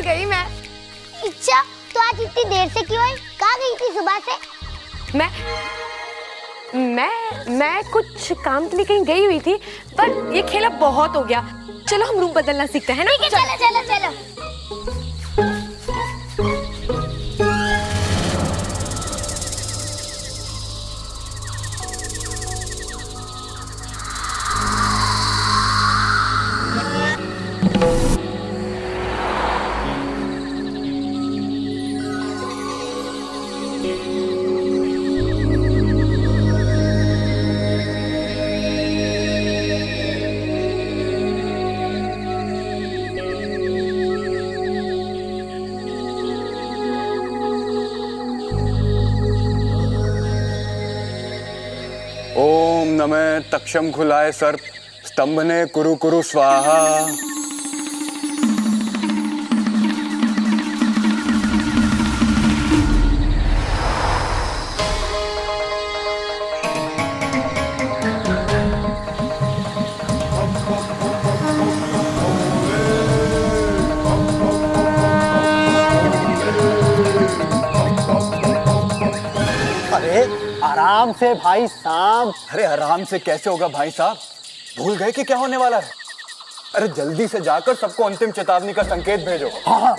गई मैं। इच्छा, तो आज इतनी देर से क्यों आई? कहाँ गई थी सुबह से? मैं कुछ काम के लिए कहीं गई हुई थी, पर ये खेला बहुत हो गया। चलो हम रूम बदलना सीखते हैं ना। ठीक है, चलो चलो चलो। ओम नमः तक्षम खुलाए सर्प स्तंभने कुरु कुरु स्वाहा। आराम से भाई साहब। अरे आराम से कैसे होगा भाई साहब? भूल गए कि क्या होने वाला है? अरे जल्दी से जाकर सबको अंतिम चेतावनी का संकेत भेजो। हाँ।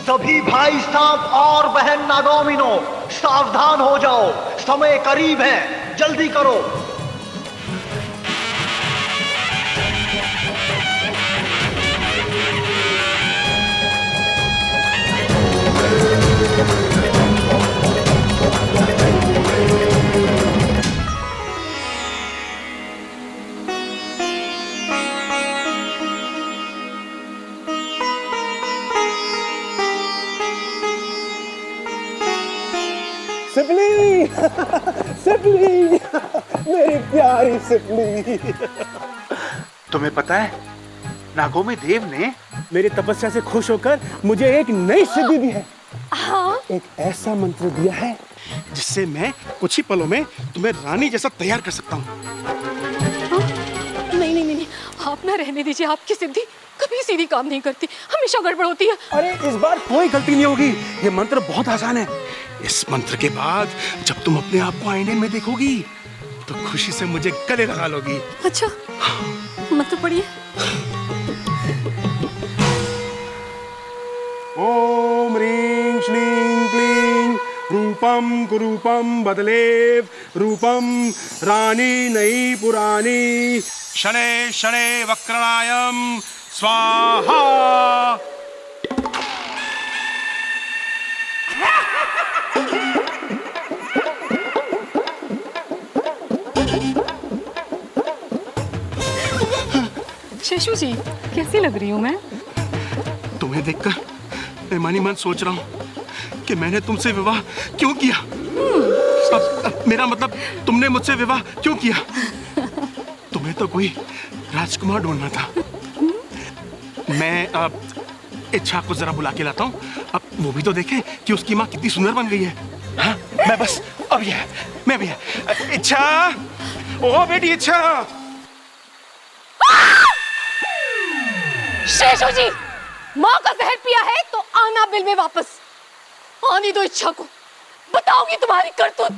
सभी भाई साहब और बहन नागोमिनो सावधान हो जाओ, समय करीब है, जल्दी करो। सिपली सिपली मेरी प्यारी सिपली। तुम्हें पता है, नागोमी देव ने मेरी तपस्या से खुश होकर मुझे एक नई सिद्धि दी है। हाँ? एक ऐसा मंत्र दिया है जिससे मैं कुछ ही पलों में तुम्हें रानी जैसा तैयार कर सकता हूँ। नहीं नहीं नहीं, आप ना रहने दीजिए। आपकी सिद्धि कभी सीधी काम नहीं करती, हमेशा गड़बड़ होती है। अरे इस बार कोई गलती नहीं होगी। ये मंत्र बहुत आसान है। इस मंत्र के बाद जब तुम अपने आप को आईने में देखोगी तो खुशी से मुझे गले लगा लोगी। अच्छा, मंत्र पढ़िए। ओम ह्रीं श्लीं क्लीं रूपम कुरूपम बदलेव रूपम रानी नई पुरानी शनै शनै वक्रणायम स्वाहा। शेषू जी, कैसी लग रही हूँ मैं? तुम्हें देखकर मैं मन ही मन सोच रहा हूँ कि मैंने तुमसे विवाह क्यों किया। मेरा मतलब, तुमने मुझसे विवाह क्यों किया? तुम्हें तो कोई राजकुमार ढूंढना था। मैं इच्छा को जरा बुला के लाता हूँ, अब वो भी तो देखे कि उसकी माँ कितनी सुंदर बन गई है। हाँ, मैं बस अब ये है, मैं भी है। इच्छा, ओ बेटी इच्छा। शेषू जी, माँ का जहर पिया है तो आना बिल में वापस। आनी दो इच्छा को, बताओगी तुम्हारी करतूत।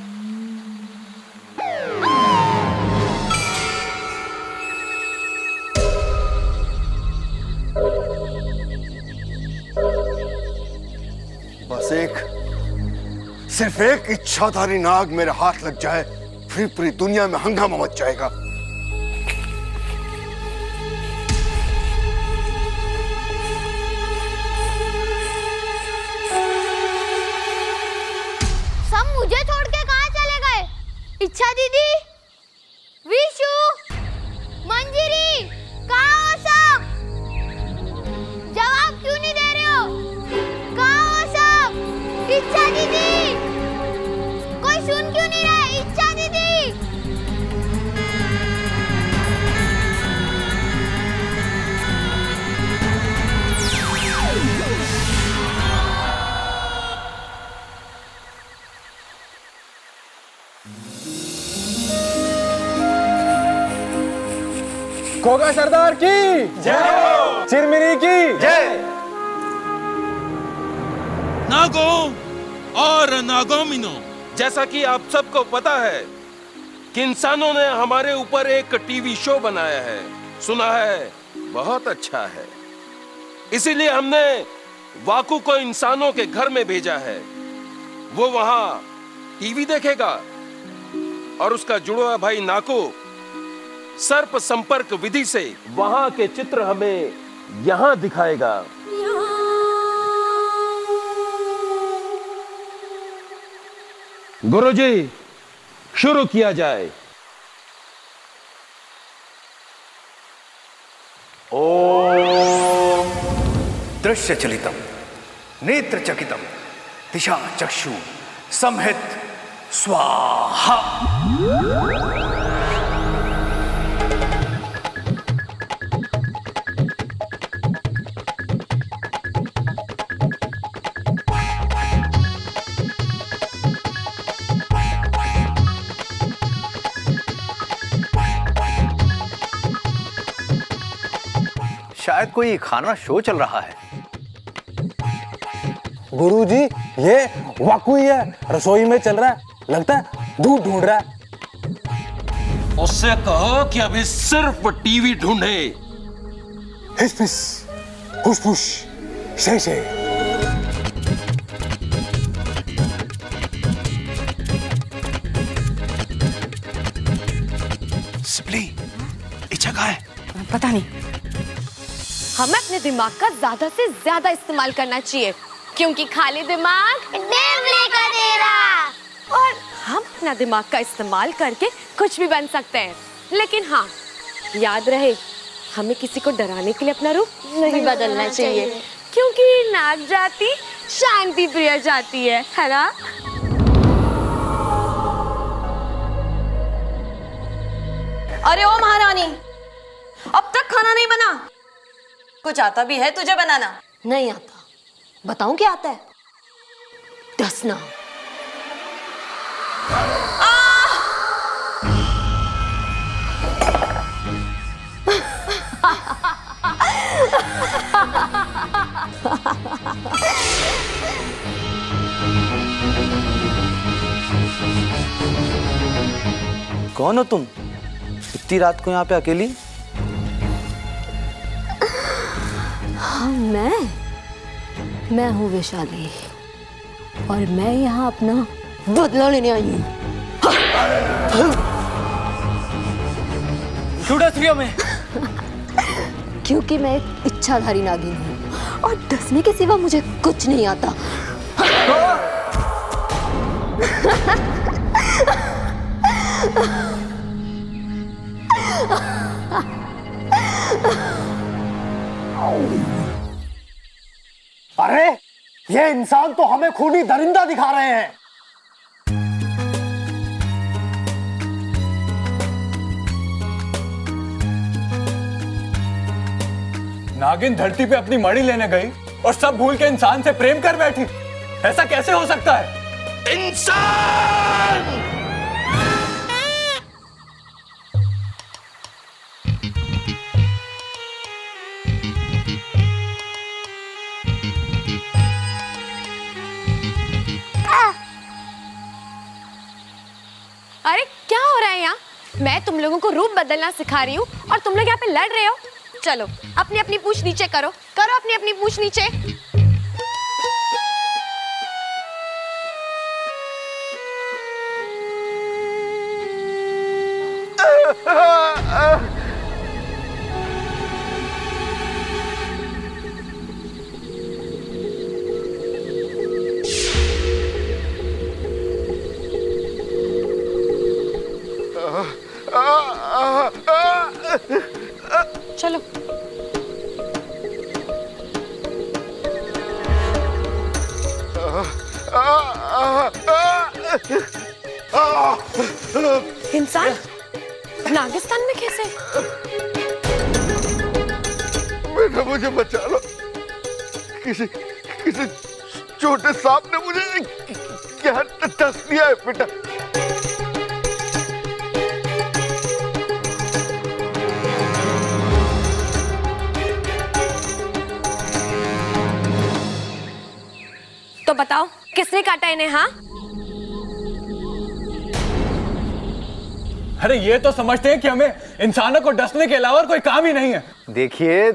बस सिर्फ एक इच्छाधारी नाग मेरे हाथ लग जाए, फिर पूरी दुनिया में हंगामा मच जाएगा। सब मुझे छोड़ के कहाँ चले गए? इच्छा दीदी, विशु, मंजिरी, खोगा सरदार की जय, चिरमिरी की जय। नागो और नागोमिनो, जैसा कि आप सबको पता है कि इंसानों ने हमारे ऊपर एक टीवी शो बनाया है, सुना है बहुत अच्छा है। इसीलिए हमने वाकू को इंसानों के घर में भेजा है। वो वहां टीवी देखेगा और उसका जुड़वा भाई नाको सर्प संपर्क विधि से वहां के चित्र हमें यहां दिखाएगा। गुरुजी, शुरू किया जाए। ओम दृश्य चलितम नेत्र चकितम दिशा चक्षु संहित स्वाहा। शायद कोई खाना शो चल रहा है। गुरुजी, ये वाकू ही है, रसोई में चल रहा है, लगता है दूध ढूंढ रहा है। उससे कहो कि अभी सिर्फ टीवी ढूंढे। हिस फिस, हुश फुश, शे शे। सिपली, इच्छा कहाँ है? पता नहीं। हमें अपने दिमाग का ज्यादा से ज्यादा इस्तेमाल करना चाहिए, क्योंकि खाली दिमाग देवले का डेरा। और हम अपना दिमाग का इस्तेमाल करके कुछ भी बन सकते हैं। लेकिन हाँ, याद रहे, हमें किसी को डराने के लिए अपना रूप नहीं बदलना चाहिए, क्योंकि नाग जाति शांति प्रिय जाति है ना? अरे ओ महारानी, अब तक खाना नहीं बना? कुछ आता भी है तुझे बनाना? नहीं आता। बताऊं क्या आता है? डसना। कौन हो तुम? इतनी रात को यहाँ पे अकेली? हाँ, मैं हूँ वैशाली, और मैं यहाँ अपना बदला लेने आई हूँ। क्यों डस रही हो मैं? क्योंकि मैं एक इच्छाधारी नागिन हूँ, और डसने के सिवा मुझे कुछ नहीं आता। अरे, ये इंसान तो हमें खूनी दरिंदा दिखा रहे हैं। नागिन धरती पे अपनी मणि लेने गई और सब भूल के इंसान से प्रेम कर बैठी। ऐसा कैसे हो सकता है? इंसान! अरे क्या हो रहा है यहाँ? मैं तुम लोगों को रूप बदलना सिखा रही हूँ और तुम लोग यहाँ पे लड़ रहे हो। चलो अपनी अपनी पूंछ नीचे करो, करो अपनी अपनी पूंछ नीचे। चलो इंसान नागिस्तान में कैसे? बेटा मुझे बचा लो, किसी छोटे सांप ने मुझे क्या डस दिया है बेटा। तो बताओ किसने काटा इन्हें? हाँ, अरे ये तो समझते हैं कि हमें इंसानों को डसने के अलावा और कोई काम ही नहीं है। देखिए,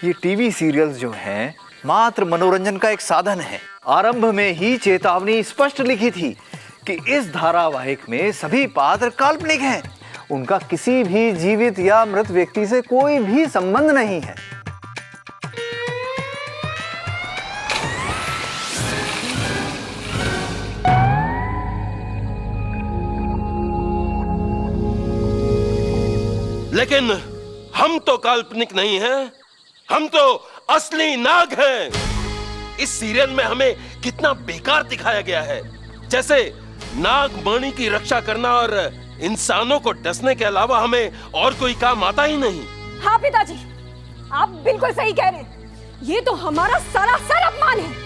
ये टीवी सीरियल्स जो हैं मात्र मनोरंजन का एक साधन है। आरंभ में ही चेतावनी स्पष्ट लिखी थी कि इस धारावाहिक में सभी पात्र काल्पनिक हैं। उनका किसी भी जीवित या मृत व्यक्ति से कोई भी संबंध नहीं है। लेकिन हम तो काल्पनिक नहीं हैं, हम तो असली नाग हैं। इस सीरियल में हमें कितना बेकार दिखाया गया है, जैसे नाग मणि की रक्षा करना और इंसानों को डसने के अलावा हमें और कोई काम आता ही नहीं। हाँ पिताजी, आप बिल्कुल सही कह रहे हैं। ये तो हमारा सरासर अपमान है।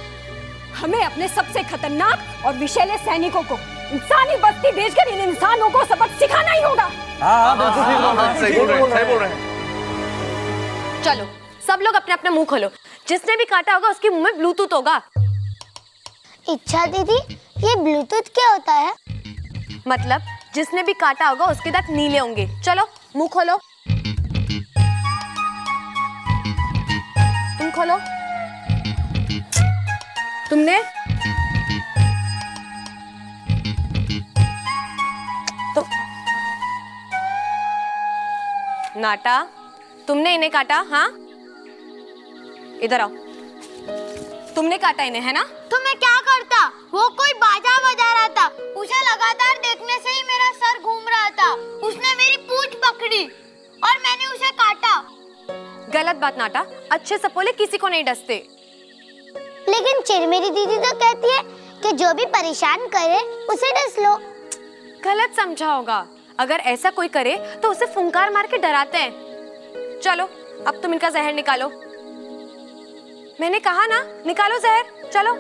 हमें अपने सबसे खतरनाक और विषैले सैनिकों को इंसानी बस्ती भेजकर इन इंसानों को सबक सिखाना ही होगा। सही बोल रहे हैं। चलो सब लोग अपने अपने मुंह खोलो। जिसने भी काटा होगा उसके मुंह में ब्लूटूथ होगा। इच्छा दीदी, ये ब्लूटूथ क्या होता है? मतलब जिसने भी काटा होगा उसके दांत नीले होंगे। चलो मुंह खोलो। तुम खोलो। तुमने तो नाटा, तुमने इन्हें काटा? हाँ, इधर आओ। तुमने काटा इन्हें, है ना? तो मैं क्या करता? वो कोई बाजा बजा रहा था, उसे लगातार देखने से ही मेरा सर घूम रहा था। उसने मेरी पूंछ पकड़ी और मैंने उसे काटा। गलत बात नाटा, अच्छे सपोले किसी को नहीं डसते। लेकिन चिरमेरी दीदी तो कहती है कि जो भी परेशान करे उसे डस लो। गलत समझा होगा। अगर ऐसा कोई करे तो उसे फुंकार मार के डराते हैं। चलो अब तुम इनका जहर निकालो। मैंने कहा ना, निकालो जहर। चलो।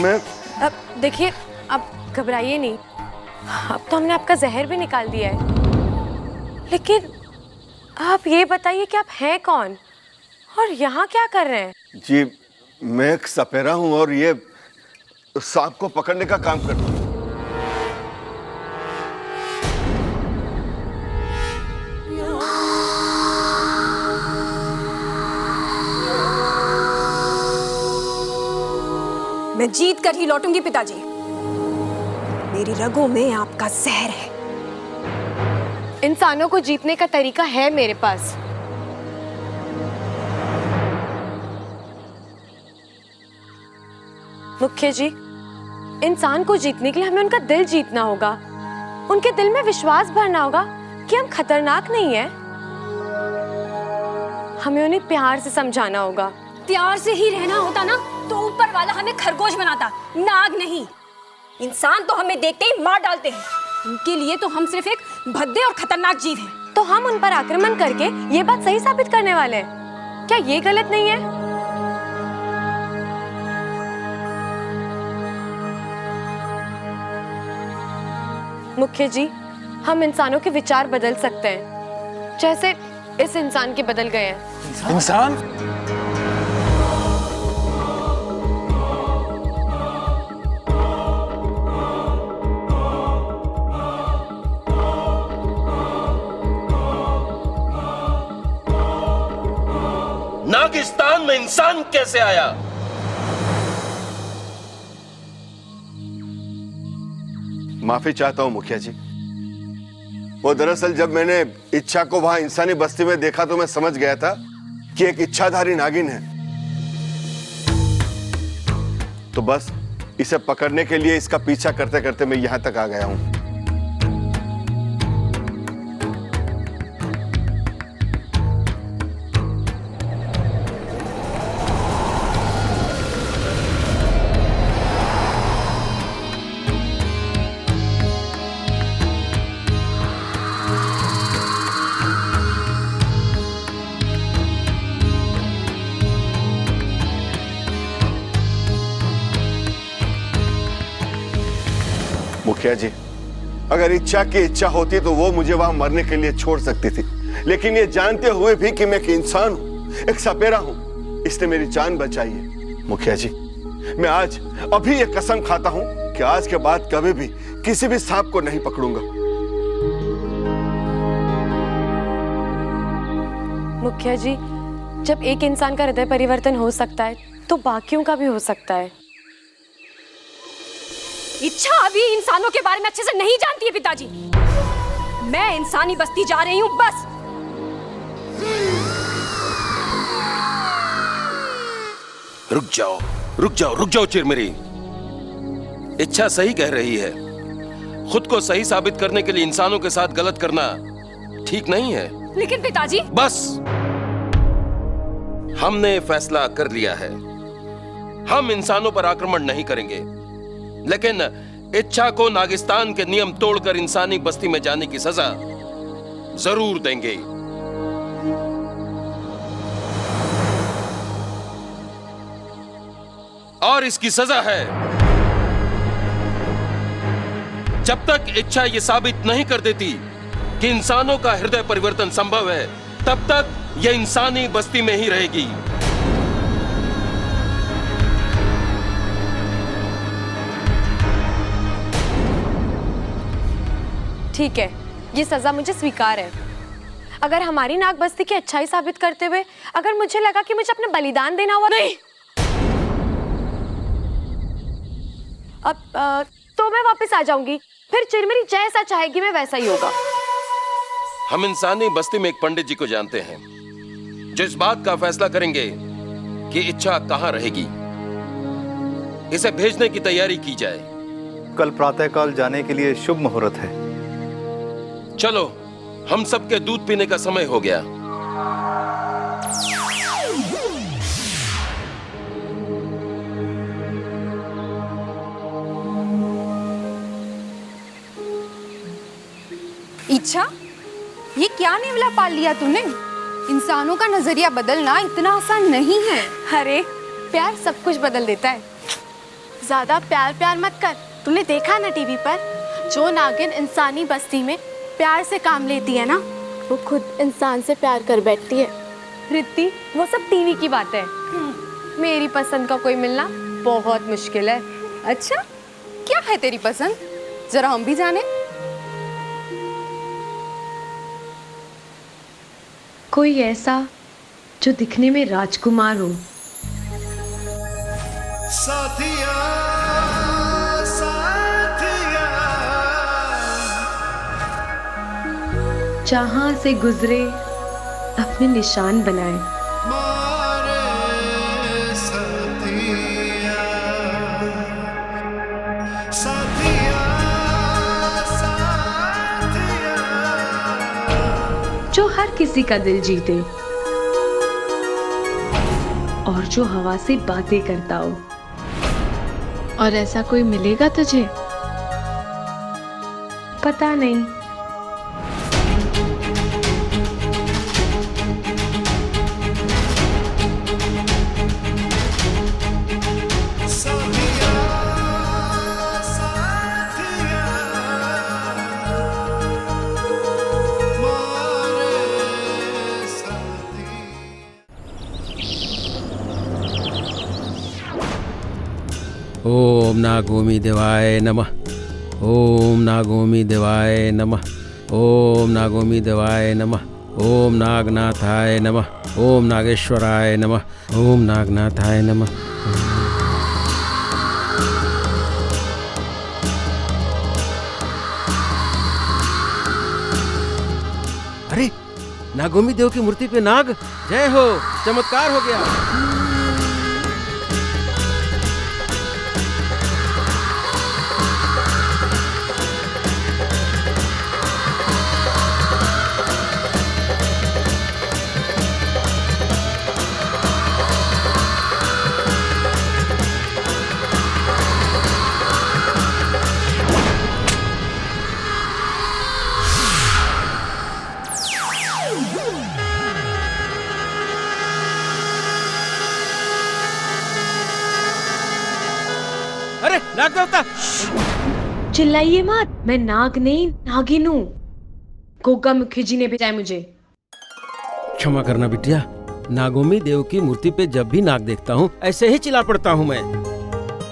मैं अब देखिए, अब घबराइए नहीं। अब तो हमने आपका जहर भी निकाल दिया है। लेकिन आप ये बताइए कि आप हैं कौन और यहाँ क्या कर रहे हैं? जी, मैं एक सपेरा हूं और ये सांप को पकड़ने का काम करता हूं। मैं जीत कर ही लौटूंगी पिताजी। मेरी रगों में आपका जहर है। इंसानों को जीतने का तरीका है मेरे पास। मुख्य जी, इंसान को जीतने के लिए हमें उनका दिल जीतना होगा। उनके दिल में विश्वास भरना होगा कि हम खतरनाक नहीं हैं। हमें उन्हें प्यार से समझाना होगा। प्यार से ही रहना होता ना तो ऊपर वाला हमें खरगोश बनाता, नाग नहीं। इंसान तो हमें देखते ही मार डालते हैं। उनके लिए तो हम सिर्फ एक भद्दे और खतरनाक जीव हैं। तो हम उन पर आक्रमण करके ये बात सही साबित करने वाले हैं। क्या ये गलत नहीं है? मुख्य जी, हम इंसानों के विचार बदल सकते हैं, जैसे इस इंसान के बदल गए हैं। इंसान? नागिस्तान में इंसान कैसे आया? माफी चाहता हूं मुखिया जी। वो दरअसल जब मैंने इच्छा को वहां इंसानी बस्ती में देखा तो मैं समझ गया था कि एक इच्छाधारी नागिन है। तो बस इसे पकड़ने के लिए इसका पीछा करते करते मैं यहां तक आ गया हूं। मुखिया जी, अगर इच्छा की इच्छा होती तो वो मुझे वहां मरने के लिए छोड़ सकती थी, लेकिन ये जानते हुए भी कि मैं एक इंसान हूं, एक सपेरा हूं, इसने मेरी जान बचाई है। मुखिया जी, मैं आज अभी ये कसम खाता हूं कि आज के बाद कभी भी किसी भी सांप को नहीं पकड़ूंगा। मुखिया जी, जब एक इंसान का हृदय परिवर्तन हो सकता है तो बाकियों का भी हो सकता है। इच्छा अभी इंसानों के बारे में अच्छे से नहीं जानती है पिताजी। मैं इंसानी बस्ती जा रही हूँ बस। रुक जाओ, रुक जाओ, रुक जाओ चिरमिरी। इच्छा सही कह रही है। खुद को सही साबित करने के लिए इंसानों के साथ गलत करना ठीक नहीं है। लेकिन पिताजी, बस, हमने फैसला कर लिया है। हम इंसानों पर आक्रमण नहीं करेंगे, लेकिन इच्छा को नागिस्तान के नियम तोड़कर इंसानी बस्ती में जाने की सजा जरूर देंगे। और इसकी सजा है, जब तक इच्छा यह साबित नहीं कर देती कि इंसानों का हृदय परिवर्तन संभव है, तब तक यह इंसानी बस्ती में ही रहेगी। ठीक है, ये सजा मुझे स्वीकार है। अगर हमारी नाग बस्ती की अच्छाई साबित करते हुए अगर मुझे लगा कि मुझे अपना बलिदान देना हुआ, नहीं, अब तो मैं वापस आ जाऊंगी। फिर चिरमिरी जैसा चाहेगी मैं वैसा ही होगा। हम इंसानी बस्ती में एक पंडित जी को जानते हैं जो इस बात का फैसला करेंगे कि इच्छा कहां रहेगी। इसे भेजने की तैयारी की जाए। कल प्रातःकाल जाने के लिए शुभ मुहूर्त है। चलो, हम सबके दूध पीने का समय हो गया। इच्छा, ये क्या नेवला पाल लिया तूने? इंसानों का नजरिया बदलना इतना आसान नहीं है। अरे, प्यार सब कुछ बदल देता है। ज्यादा प्यार प्यार मत कर। तूने देखा ना टीवी पर, जो नागिन इंसानी बस्ती में प्यार से काम लेती है ना, वो खुद इंसान से प्यार कर बैठती है। रित्ती, वो सब टीवी की बात है। मेरी पसंद का कोई मिलना बहुत मुश्किल है। अच्छा, क्या है तेरी पसंद? जरा हम भी जाने। कोई ऐसा जो दिखने में राजकुमार हो, साथिया, साथिया, जहां से गुजरे अपने निशान बनाए, मारे साथिया, साथिया, साथिया, जो हर किसी का दिल जीते और जो हवा से बातें करता हो। और ऐसा कोई मिलेगा तुझे? पता नहीं। ओम नागोमी देवाय नमः। ओम नागोमी देवाय नमः। ओम नागोमी देवाय नमः। ओम नागनाथाय नमः। ओम नागेश्वराय नमः। ओम नागनाथाय नमः। अरे, नागोमी देव की मूर्ति पे नाग, जय हो, चमत्कार हो गया। चिल्लाइए मत, मैं नाग नहीं नागिन हूँ। गोगा मुखी जी ने भेजा है मुझे। क्षमा करना बिटिया, नागोमी देव की मूर्ति पे जब भी नाग देखता हूँ ऐसे ही चिल्ला पड़ता हूँ मैं।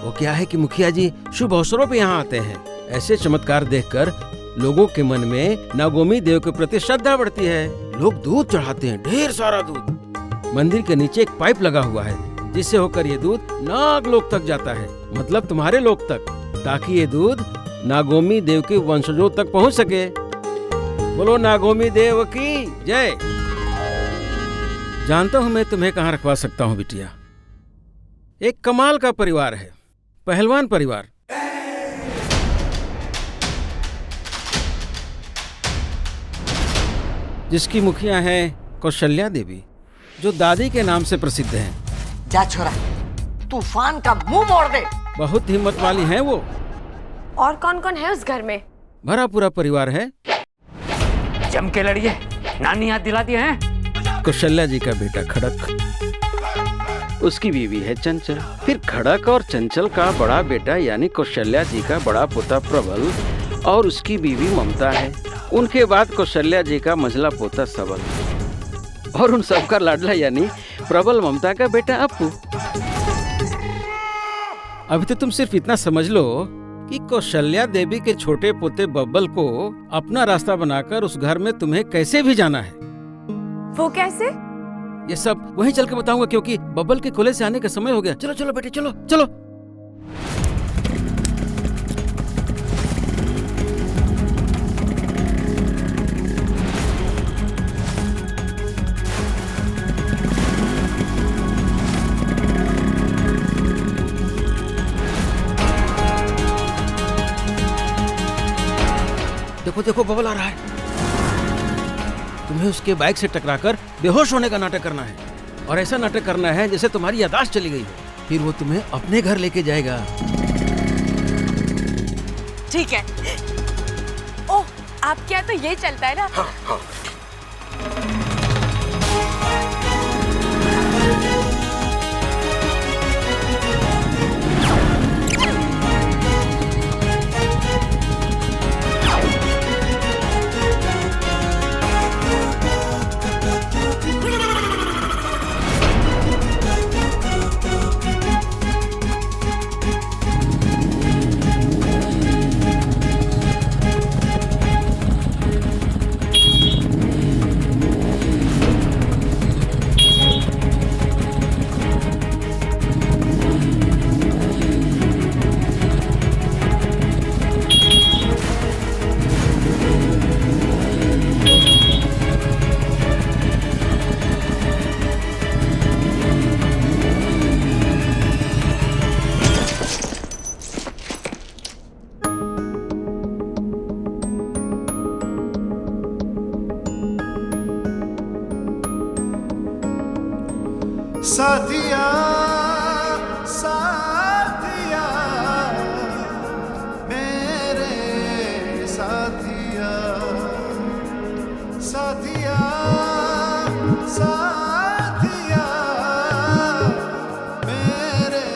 वो क्या है कि मुखिया जी शुभ अवसरों पे यहाँ आते हैं। ऐसे चमत्कार देखकर लोगों के मन में नागोमी देव के प्रति श्रद्धा बढ़ती है। लोग दूध चढ़ाते हैं, ढेर सारा दूध। मंदिर के नीचे एक पाइप लगा हुआ है जिससे होकर ये दूध नाग लोक तक जाता है, मतलब तुम्हारे लोक तक, ताकि ये दूध नागोमी देव के वंशजों तक पहुंच सके। बोलो नागोमी देव की जय। जानता हूं मैं तुम्हें कहां रखवा सकता हूं बिटिया। एक कमाल का परिवार है, पहलवान परिवार। जिसकी मुखिया है कौशल्या देवी, जो दादी के नाम से प्रसिद्ध हैं। जा छोरा, तूफान का मुंह मोड़ दे। बहुत हिम्मत वाली हैं वो। और कौन कौन है उस घर में? भरा पूरा परिवार है। जम के लड़िए, नानी याद दिला दिए हैं। कौशल्या जी का बेटा खड़क, उसकी बीवी है चंचल, फिर खड़क और चंचल का बड़ा बेटा यानी कौशल्या जी का बड़ा पोता प्रबल और उसकी बीवी ममता है। उनके बाद कौशल्या जी का मंझला पोता सबल और उन सबका लाडला यानी प्रबल ममता का बेटा अपू। अभी तो तुम सिर्फ इतना समझ लो कि कौशल्या देवी के छोटे पोते बब्बल को अपना रास्ता बनाकर उस घर में तुम्हें कैसे भी जाना है। वो कैसे? ये सब वहीं चल के बताऊंगा, क्योंकि बब्बल के खुले से आने का समय हो गया। चलो चलो बेटे, चलो चलो। देखो देखो बबल आ रहा है। तुम्हें उसके बाइक से टकराकर बेहोश होने का नाटक करना है, और ऐसा नाटक करना है जैसे तुम्हारी याददाश्त चली गई हो। फिर वो तुम्हें अपने घर लेके जाएगा। ठीक है। ओह, आपके यहाँ तो ये चलता है ना? हाँ, हाँ। साथिया साथिया मेरे साथिया साथिया साथिया मेरे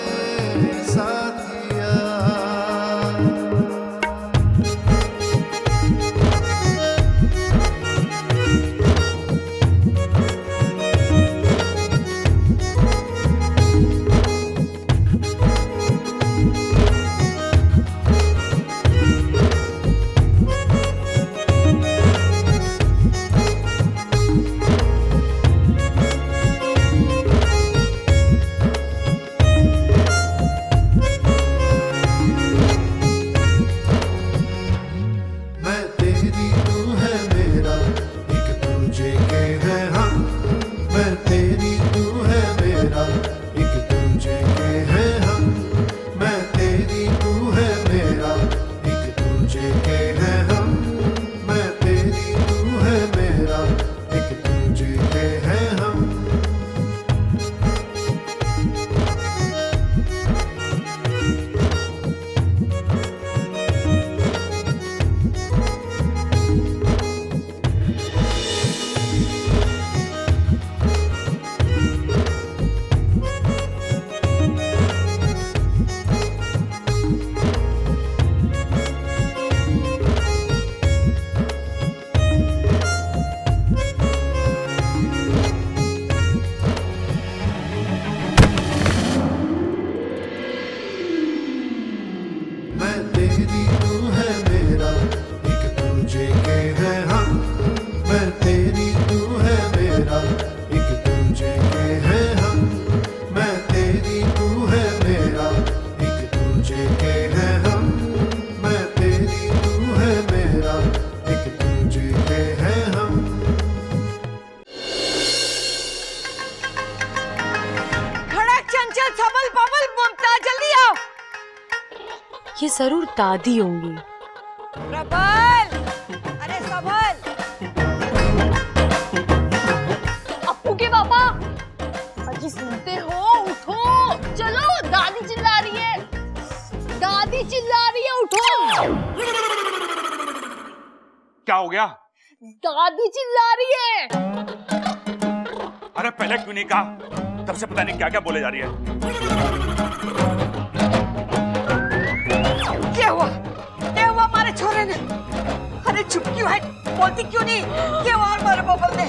साथिया। जरूर दादी होंगी। प्रबल, अरे प्रबल, अप्पू के पापा, अजी सुनते हो? उठो, चलो, दादी चिल्ला रही है, दादी चिल्ला रही है, उठो। क्या हो गया? दादी चिल्ला रही है। अरे पहले क्यों नहीं कहा? तब से पता नहीं क्या क्या बोले जा रही है। क्या हुआ? क्या हुआ हमारे छोरे ने? अरे चुप क्यों है? बोलती क्यों नहीं? क्या हुआ हमारे बबल ने?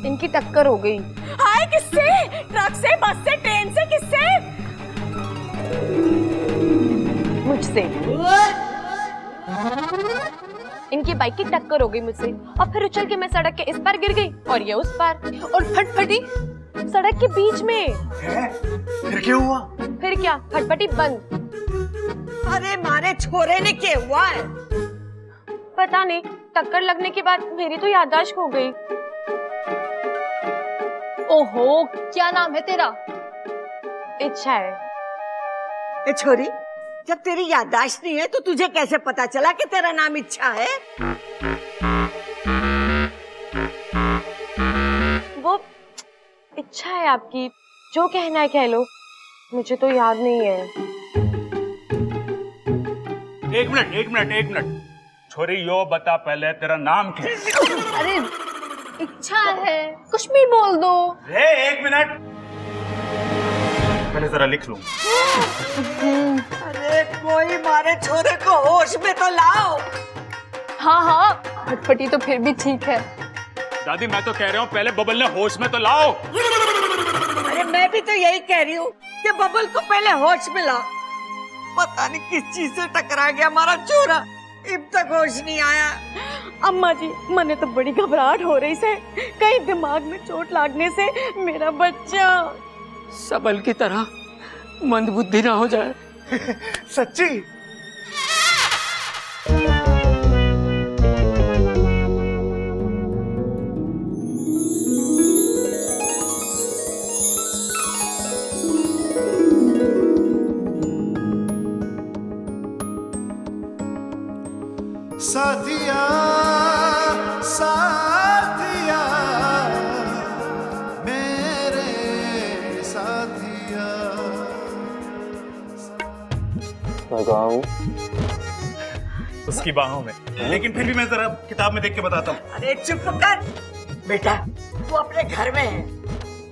इनकी टक्कर हो गई। हाय, किससे? ट्रक से, बस से, ट्रेन से, किससे? मुझसे। इनकी बाइक की टक्कर हो गई मुझसे और फिर उछल के मैं सड़क के इस पार गिर गई और ये उस पार और फटफटी सड़क के बीच में। फिर क्या हुआ? फिर क्या, फटफटी बंद। अरे मारे छोरे ने क्या हुआ है? पता नहीं, टक्कर लगने के बाद मेरी तो याददाश्त खो गई। ओहो, क्या नाम है तेरा? इच्छा है। ए छोरी, जब तेरी याददाश्त नहीं है तो तुझे कैसे पता चला कि तेरा नाम इच्छा है? वो इच्छा है आपकी, जो कहना है कह लो, मुझे तो याद नहीं है। एक मिनट। छोरी यो बता पहले तेरा नाम क्या है? अरे इच्छा है, कुछ भी बोल दो। एक मिनट, पहले जरा लिख लूं। अरे कोई मारे छोरे को होश में तो लाओ। हाँ, फटफटी तो फिर भी ठीक है। दादी मैं तो कह रहा हूँ पहले बबल ने होश में तो लाओ। अरे मैं भी तो यही कह रही हूँ कि बबल को पहले होश में लाओ। पता नहीं किस चीज से टकरा गया हमारा छोरा, अब तक होश नहीं आया। अम्मा जी, मने तो बड़ी घबराहट हो रही से, कहीं दिमाग में चोट लागने से मेरा बच्चा सबल की तरह मंदबुद्धि ना हो जाए। सच्ची? साथिया साथिया मेरे साथिया। उसकी बाहों में, लेकिन फिर भी मैं जरा किताब में देख के बताता हूँ। अरे चुप कर बेटा, तू अपने घर में है,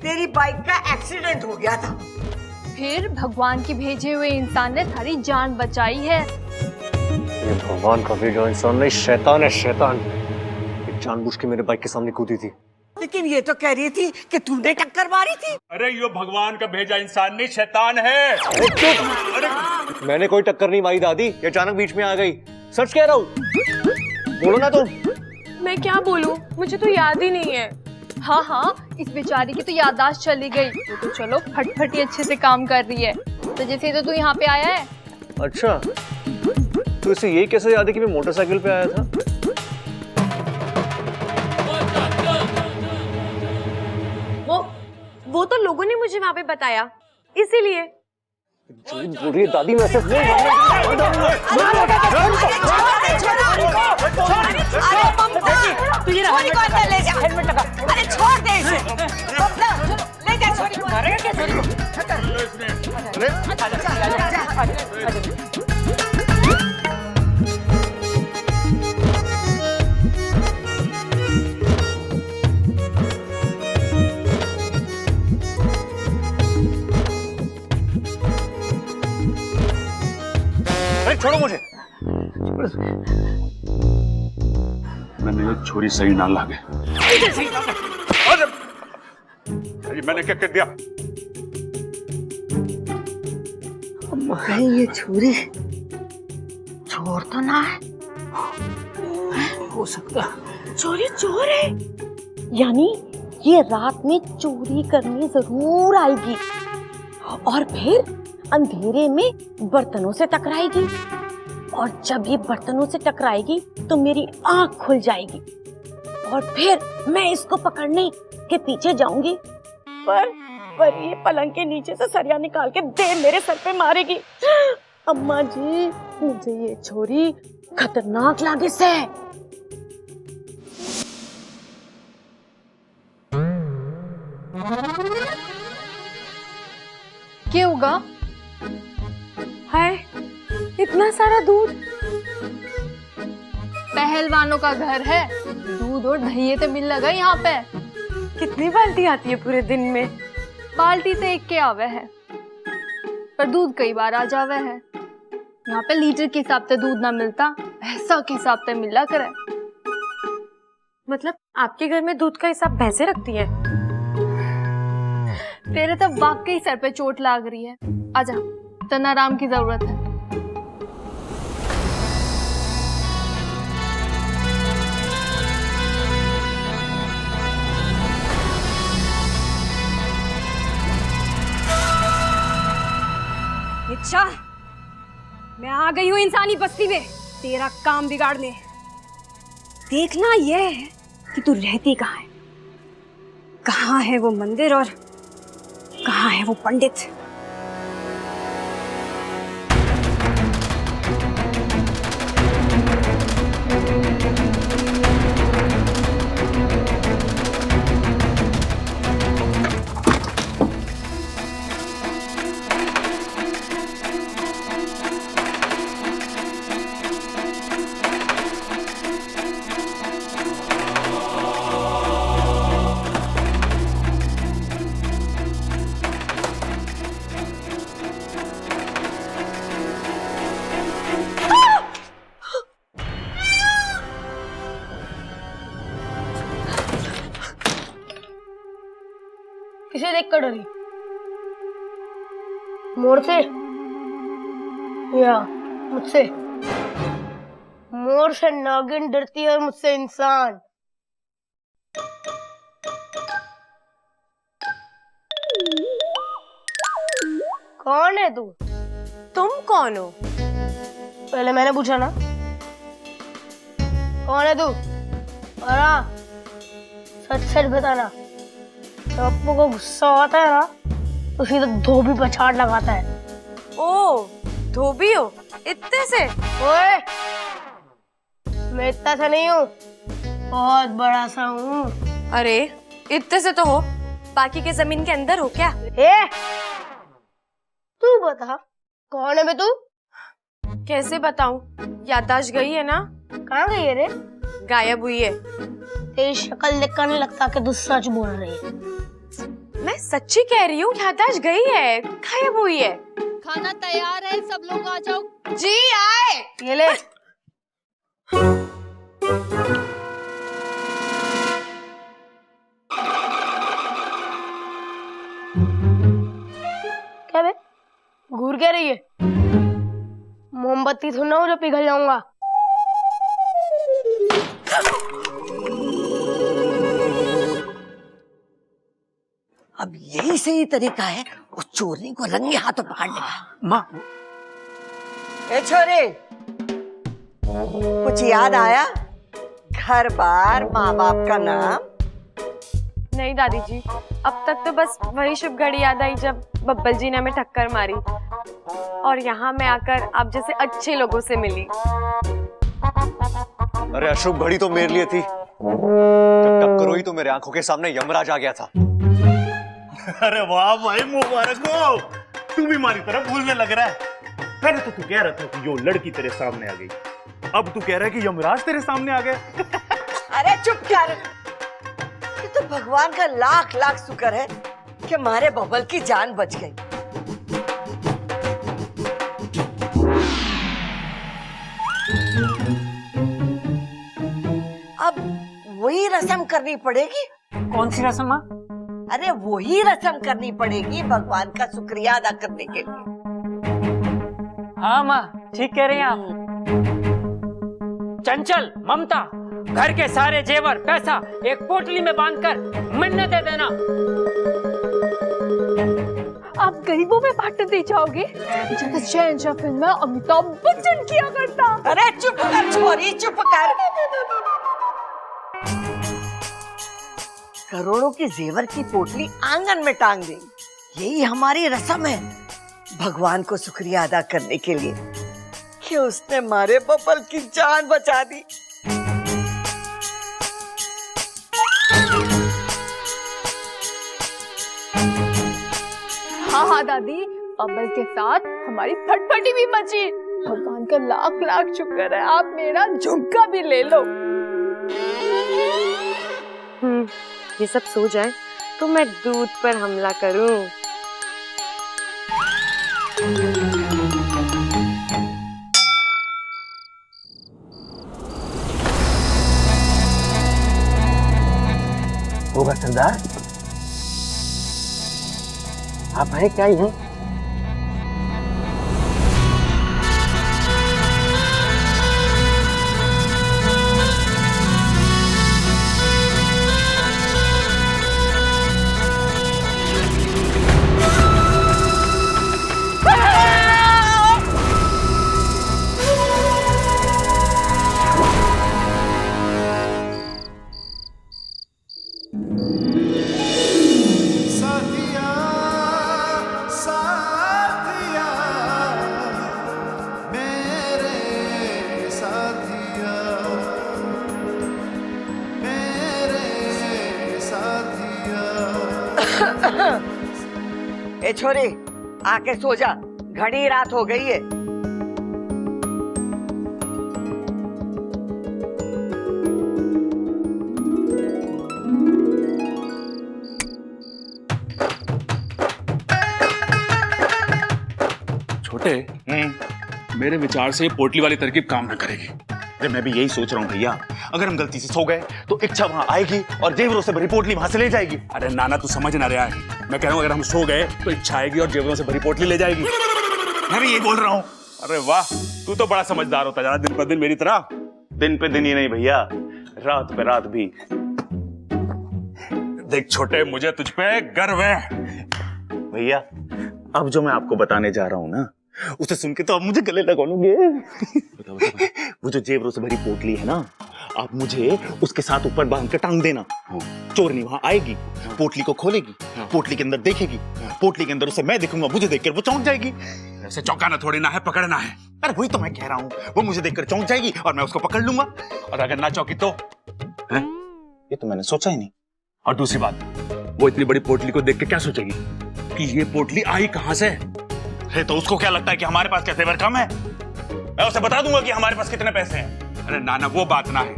तेरी बाइक का एक्सीडेंट हो गया था। फिर भगवान की भेजे हुए इंसान ने थारी जान बचाई है। ये भगवान का भेजा इंसान नहीं, शैतान है, शैतान। ये जानबूझ के मेरे बाइक के सामने कूदी थी। लेकिन ये तो कह रही थी कि तूने टक्कर मारी थी। अरे यो भगवान का भेजा इंसान नहीं, शैतान है। अरे मैंने कोई टक्कर नहीं मारी दादी, ये अचानक बीच में आ गई। सच कह रहा हूँ, बोलो ना तुम। मैं क्या बोलूं, मुझे तो याद ही नहीं है। हाँ, इस बेचारी की तो याददाश्त चली गई। तो चलो फटफटी अच्छे से काम कर रही है, तो जैसे तो तू यहाँ पे आया है। अच्छा, तो इसे यही कैसे याद है कि मैं मोटरसाइकिल पे आया था? वो तो लोगों ने मुझे वहाँ पे बताया, इसीलिए। बोल रही है दादी, मैं सिर्फ अरे छोड़ दे इसे, ले जा छोरी को। छोड़ो मुझे। मैंने ये छोरी सही ना लागे। अरे मैंने क्या कर दिया? कहीं ये छोरी चोर तो ना है? हो सकता चोरी चोर है, यानी ये रात में चोरी करने जरूर आएगी और फिर अंधेरे में बर्तनों से टकराएगी, और जब ये बर्तनों से टकराएगी तो मेरी आंख खुल जाएगी और फिर मैं इसको पकड़ने के पीछे जाऊंगी, पर ये पलंग के नीचे से सरिया निकाल के दे मेरे सर पे मारेगी अम्मा जी, मुझे ये छोरी खतरनाक लागे से। क्या होगा? हाय, इतना सारा दूध। पहलवानों का घर है, दूध और दही तो मिल लगा यहाँ पे। कितनी बाल्टी आती है पूरे दिन में? बाल्टी तो एक के आवे है, पर दूध कई बार आ जावे है। यहाँ पे लीटर के हिसाब से दूध ना मिलता, भैंसा के हिसाब से मिला करे। मतलब आपके घर में दूध का हिसाब भैंसे रखती है? तेरे तो वाकई सर पे चोट लाग रही है, आजा, तन आराम की जरूरत है। अच्छा, मैं आ गई हूँ इंसानी बस्ती में तेरा काम बिगाड़ने। देखना यह है कि तू रहती कहाँ है, कहाँ है वो मंदिर और कहाँ है वो पंडित। किसे देख कर डरी? मोर से या मुझसे? मोर से नागिन डरती है, मुझसे इंसान। कौन है तू? तुम कौन हो? पहले मैंने पूछा ना, कौन है तू? और हाँ, सच सच बताना। तो अपू को गुस्सा आता है ना, तो सीधा धोबी पर छाट लगाता है। ओ, धोबी हो? इतने से? ओए, मैं इतना सा नहीं हूँ, बहुत बड़ा सा हूँ। अरे, इतने से तो हो, बाकी के जमीन के अंदर हो क्या? ए, तू बता, कौन है बे तू? कैसे बताऊं? याददाश्त गई है ना? कहाँ गई है रे? गायब हुई है। तेरी शक्ल देखकर नहीं लगता कि तू सच बोल रही है। मैं सच्ची कह रही हूँ, याददाश्त गई है, गायब हुई है। खाना तैयार है, सब लोग आ जाओ। जी आए। ये ले। क्या बे? घूर क्या रही है? मोमबत्ती थोड़ा हो जो पिघल जाऊंगा। अब यही सही तरीका है उस चोरनी को रंगे हाथों पकड़ने का। माँ, ए छोरे, कुछ याद आया? घर बार, माँ बाप का नाम? नहीं दादी जी, अब तक तो बस वही शुभ घड़ी याद आई जब बब्बल जी ने हमें टक्कर मारी और यहाँ मैं आकर आप जैसे अच्छे लोगों से मिली। अरे अशुभ घड़ी तो मेरे लिए थी, जब टक्कर हुई तो मेरे आंखों के सामने यमराज आ गया था। अरे वाह भाई, मुबारक हो, तू भी हमारी तरह भूलने लग रहा है। पहले तो तू कह रहा था कि यो लड़की तेरे सामने आ गई, अब तू कह रहा है कि यमराज तेरे सामने आ गए। अरे चुप कर, ये तो भगवान का लाख लाख शुक्र है कि हमारे बबल की जान बच गई। अब वही रस्म करनी पड़ेगी। कौन सी रस्म माँ? अरे वही रस्म करनी पड़ेगी भगवान का शुक्रिया अदा करने के लिए। हाँ माँ, ठीक कह रहे हैं आप। चंचल, ममता, घर के सारे जेवर पैसा एक पोटली में बांधकर मन्नत दे देना। आप गरीबों में बांटने दे जाओगे? जैसे शहंशाह फिल्म में अमिताभ बच्चन किया करता। अरे चुप कर छोरी, चुप कर। करोड़ों के जेवर की पोटली आंगन में टांग देंगे, यही हमारी रस्म है। भगवान को शुक्रिया अदा करने के लिए कि उसने हमारे बबल की जान बचा दी। हाँ हाँ दादी, बबल के साथ हमारी फटफटी भी बची। भगवान का लाख लाख शुक्र है, आप मेरा झुमका भी ले लो। ये सब सो जाए तो मैं दूध पर हमला करूं। होगा सरदार, आप है क्या ही हैं? साथिया साथिया मेरे साथिया मेरे साथिया। ए छोरी, आके सो जा, घनी रात हो गई है। छोटे, मेरे विचार से पोटली वाली तरकीब काम न करेगी। अरे मैं भी यही सोच रहा हूँ भैया, अगर हम गलती से सो गए तो इच्छा वहां आएगी और जेवरों से भरी पोटली वहां से ले जाएगी। अरे नाना, तू समझ ना रहा है। मैं कह रहा हूँ अगर हम सो गए तो इच्छा आएगी और जेवरों से भरी पोटली ले जाएगी। मैं भी यही बोल रहा हूँ। अरे वाह, तू तो बड़ा समझदार होता जा रहा दिन पर दिन मेरी तरह। दिन पे दिन ही नहीं भैया, रात पे रात भी। देख छोटे, मुझे तुझ पे गर्व है। भैया, अब जो मैं आपको बताने जा रहा हूँ ना, उसे सुन के तो आप मुझे गले लगा लोगे। वो जो जेवरों से भरी पोटली है ना, आप मुझे उसके साथ ऊपर बांध के टांग देना। चोरनी वहां आएगी, पोटली को खोलेगी, पोटली के अंदर देखेगी, पोटली के अंदर उसे मैं देखूंगा, मुझे देखकर वो चौंक जाएगी। ऐसे चौंकाना थोड़ी ना है, पकड़ना है। अरे वही तो मैं कह रहा हूँ, वो मुझे देखकर चौंक जाएगी और मैं उसको पकड़ लूंगा। और अगर ना चौंकी तो? ये तो मैंने सोचा ही नहीं। और दूसरी बात, वो इतनी बड़ी पोटली को देख के क्या सोचेगी कि ये पोटली आई कहां से? अरे तो उसको क्या लगता है कि हमारे पास क्या तेवर कम है? मैं उसे बता दूंगा कि हमारे पास कितने पैसे हैं। अरे नाना, वो बात ना है।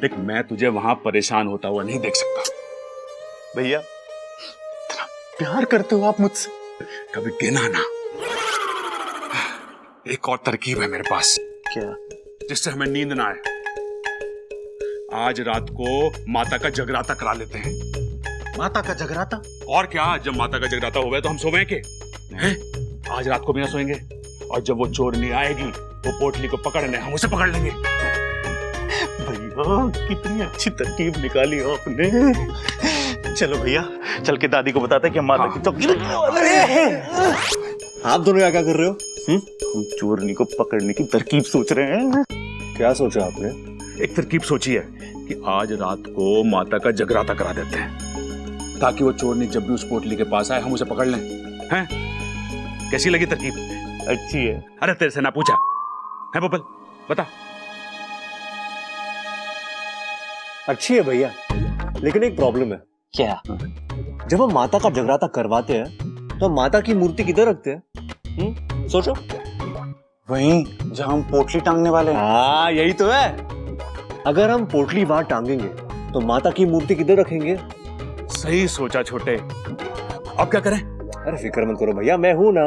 देख, मैं तुझे वहां परेशान होता हुआ नहीं देख सकता। भैया, प्यार करते हो आप मुझसे? कभी गिना ना। एक और तरकीब है मेरे पास। क्या? जिससे हमें नींद ना आए। आज रात को माता का जगराता करा लेते हैं। माता का जगराता? और क्या, जब माता का जगराता हो गया तो हम सोएं के हैं? आज रात को भी ना सोएंगे। और जब वो चोरनी आएगी, वो पोटली को पकड़ने हम उसे पकड़ लेंगे। भैया, कितनी अच्छी तरकीब निकाली आपने। चलो भैया, चल के दादी को बताते हैं कि हम माता की चौकी रखने वाले हैं। आप दोनों क्या कर रहे हो? हम चोरनी को पकड़ने की तरकीब सोच रहे हैं। क्या सोचा आपने? एक तरकीब सोची है कि आज रात को माता का जगराता करा देते हैं, ताकि वो चोरनी जब भी उस पोटली के पास आए हम उसे पकड़ लें। हैं? कैसी लगी तरकीब? अच्छी है। अरे तेरे से ना पूछा है बबल, बता। अच्छी है भैया, लेकिन एक प्रॉब्लम है। क्या? जब हम माता का जगराता करवाते हैं तो माता की मूर्ति किधर रखते हैं? सोचो। वहीं जहां हम पोटली टांगने वाले हैं। हाँ, यही तो है। अगर हम पोटली वहां टांगेंगे तो माता की मूर्ति किधर रखेंगे? सही सोचा छोटे। अब क्या करें? अरे फिक्र मत करो भैया, मैं हूं ना।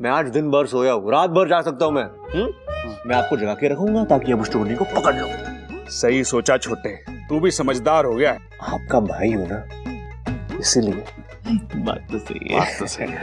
मैं आज दिन भर सोया हूँ, रात भर जा सकता हूँ मैं। मैं आपको जगा के रखूंगा ताकि आप उस चोरनी को पकड़ लो। सही सोचा छोटे, तू भी समझदार हो गया है। आपका भाई हो ना, इसीलिए। बात तो सही है। बात तो सही है।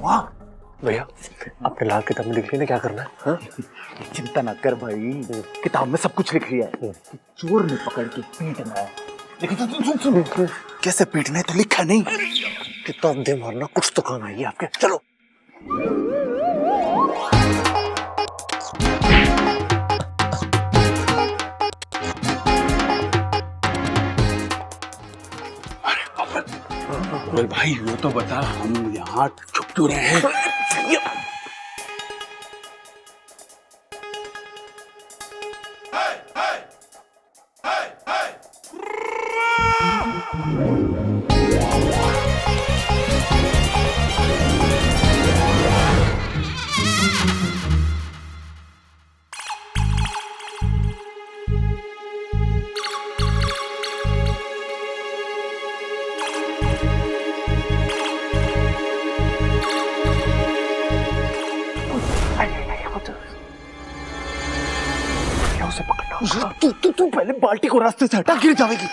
वाह भैया, आपने लाल किताब में लिख लिया ना क्या करना है? हाँ? चिंता ना कर भाई, किताब में सब कुछ लिख लिया है। चोर ने पकड़ के पीटना है। लेकिन सुन कैसे पीटना है तो लिखा नहीं। किताब दे मारना, कुछ तो काम आएगी आपके। चलो। अरे भाई वो तो बता, हम यहाँ छुप क्यों रहे हैं? तू पहले बाल्टी को रास्ते से हटा, गिर जाएगी।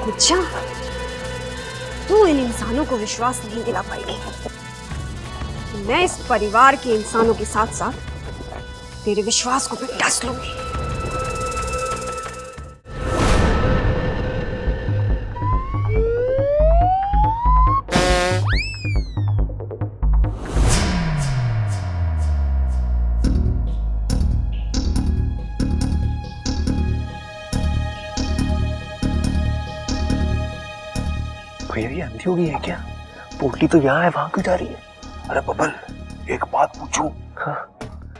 अच्छा, तू इन इंसानों को विश्वास नहीं दिला पाएगी। मैं इस परिवार के इंसानों के साथ साथ तेरे विश्वास को भी डस लूंगी। भैया ये अंधी हो गई है क्या? पोटली तो यहाँ है, वहां क्यों जा रही है? अरे बबल, एक बात पूछूं? हाँ?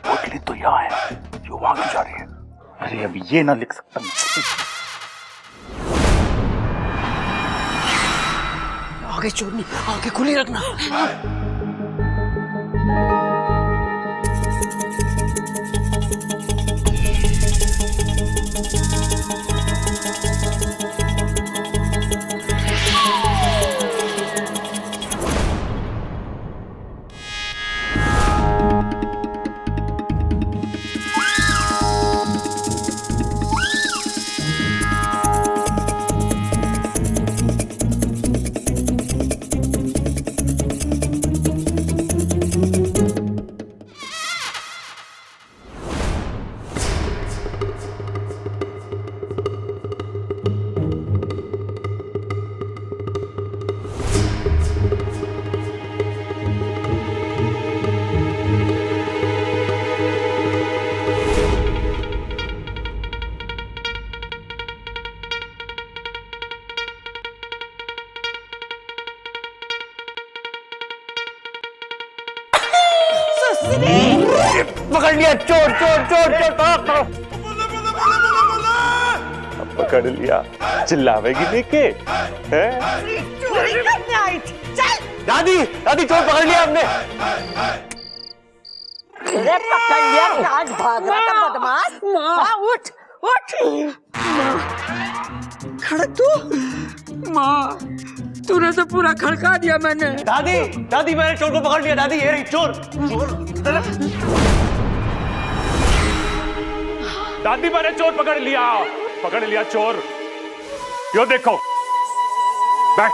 पोटली तो यहाँ है, जो वहां क्यों जा रही है? अरे अब ये ना लिख सकता। आगे चोरनी, आगे खुली रखना। पकड़ लिया, चोर चोर चोर चोर। पकड़ लिया, चिल्लावेगी लेके? चोरी करने आई थी। चल दादी, दादी चोर पकड़ लिया हमने। अरे पकड़ लिया, आज भाग रहा था बदमाश। माँ उठ उठ। खड़ा तू। माँ तूने तो पूरा खड़का दिया मैंने। दादी, दादी मैंने चोर को पकड़ लिया। दादी ये रही चोर। दादी मैंने चोर पकड़ लिया चोर। यो देखो, बैठ।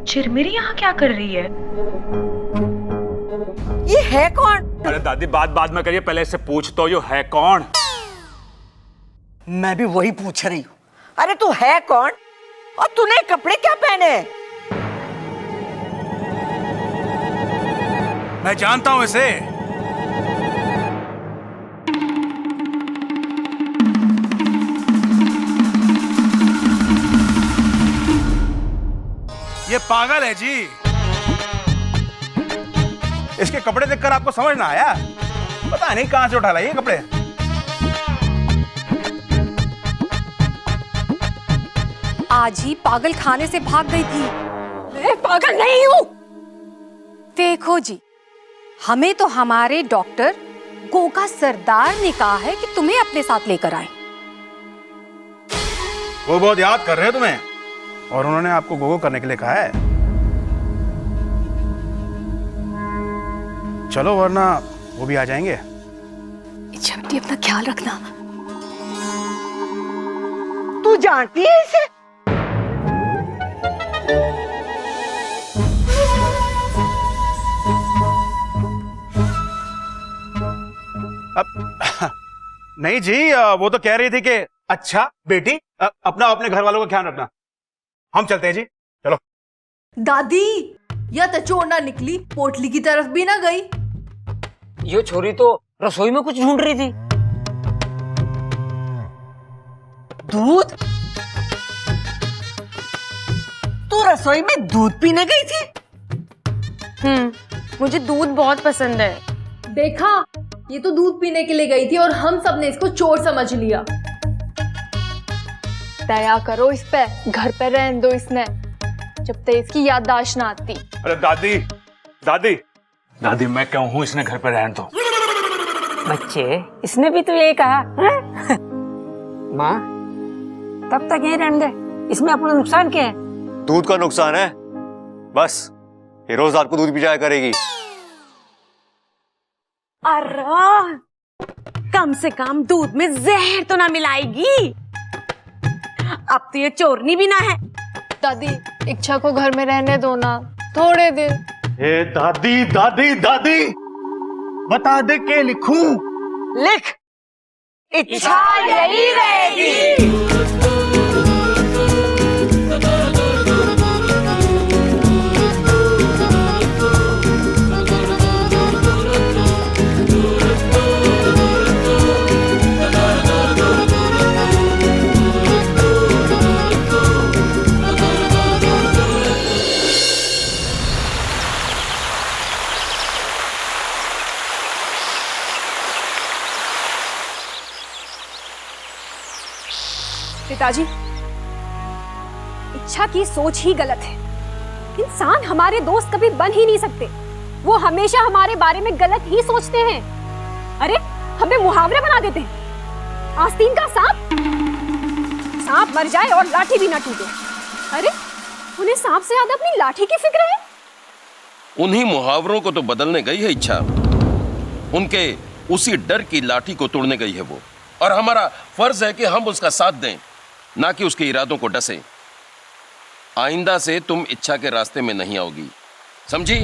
चिरमिरी यहाँ क्या कर रही है? ये है कौन? अरे दादी बात में करिए, पहले से पूछ तो यो है कौन? मैं भी वही पूछ रही हूँ। अरे तू है कौन और तूने कपड़े क्या पहने? मैं जानता हूं इसे। ये पागल है जी। इसके कपड़े देखकर आपको समझ ना आया? पता नहीं कहां से उठा लाए ये कपड़े। आज ही पागल खाने से भाग गई थी। मैं पागल नहीं हूँ। देखो जी, हमें तो हमारे डॉक्टर गोगा सरदार ने कहा है कि तुम्हें अपने साथ लेकर आए। वो बहुत याद कर रहे हैं तुम्हें। और उन्होंने आपको गोगो करने के लिए कहा है। चलो वरना वो भी आ जाएंगे। इच्छा बेटी अपना ख्याल रखना। तू जानती है इसे? नहीं जी, वो तो कह रही थी कि अच्छा बेटी अपना अपने घर वालों का ख्याल रखना। हम चलते हैं जी, चलो। दादी या तो चोर ना निकली, पोटली की तरफ भी ना गई। ये छोरी तो रसोई में कुछ ढूंढ रही थी। दूध? तू रसोई में दूध पीने गई थी? मुझे दूध बहुत पसंद है। देखा, ये तो दूध पीने के लिए गई थी और हम सब ने इसको चोर समझ लिया। दया करो इस पे, घर पे रहने दो इसने, जब तक इसकी याददाश्त ना आती। अरे दादी दादी दादी, मैं क्यों हूँ, इसने घर पे रहने दो। बच्चे, इसने भी तो यही कहा। माँ, तब तक यहीं रहने दे, इसमें अपना नुकसान क्या है? दूध का नुकसान है, बस ये रोज रात को दूध पी जाया करेगी। अरे कम से कम दूध में जहर तो ना मिलाएगी। अब तो ये चोरनी भी ना है। दादी, इच्छा को घर में रहने दो ना थोड़े दिन। ए दादी दादी दादी, बता दे के लिखूं? लिख, इच्छा यही रहेगी। पिताजी, इच्छा की सोच ही गलत है। इंसान हमारे दोस्त कभी बन ही नहीं सकते। वो हमेशा हमारे बारे में गलत ही सोचते हैं। अरे हमें मुहावरे बना देते हैं। आस्तीन का सांप, सांप मर जाए और लाठी भी ना टूटे। अरे उन्हें सांप से ज्यादा अपनी लाठी की फिक्र है। उन्हीं मुहावरों को तो बदलने गई है इच्छा। उनके उसी डर की लाठी को तोड़ने गई है वो, और हमारा फर्ज है कि हम उसका साथ दें, ना कि उसके इरादों को डसें। आइंदा से तुम इच्छा के रास्ते में नहीं आओगी, समझी?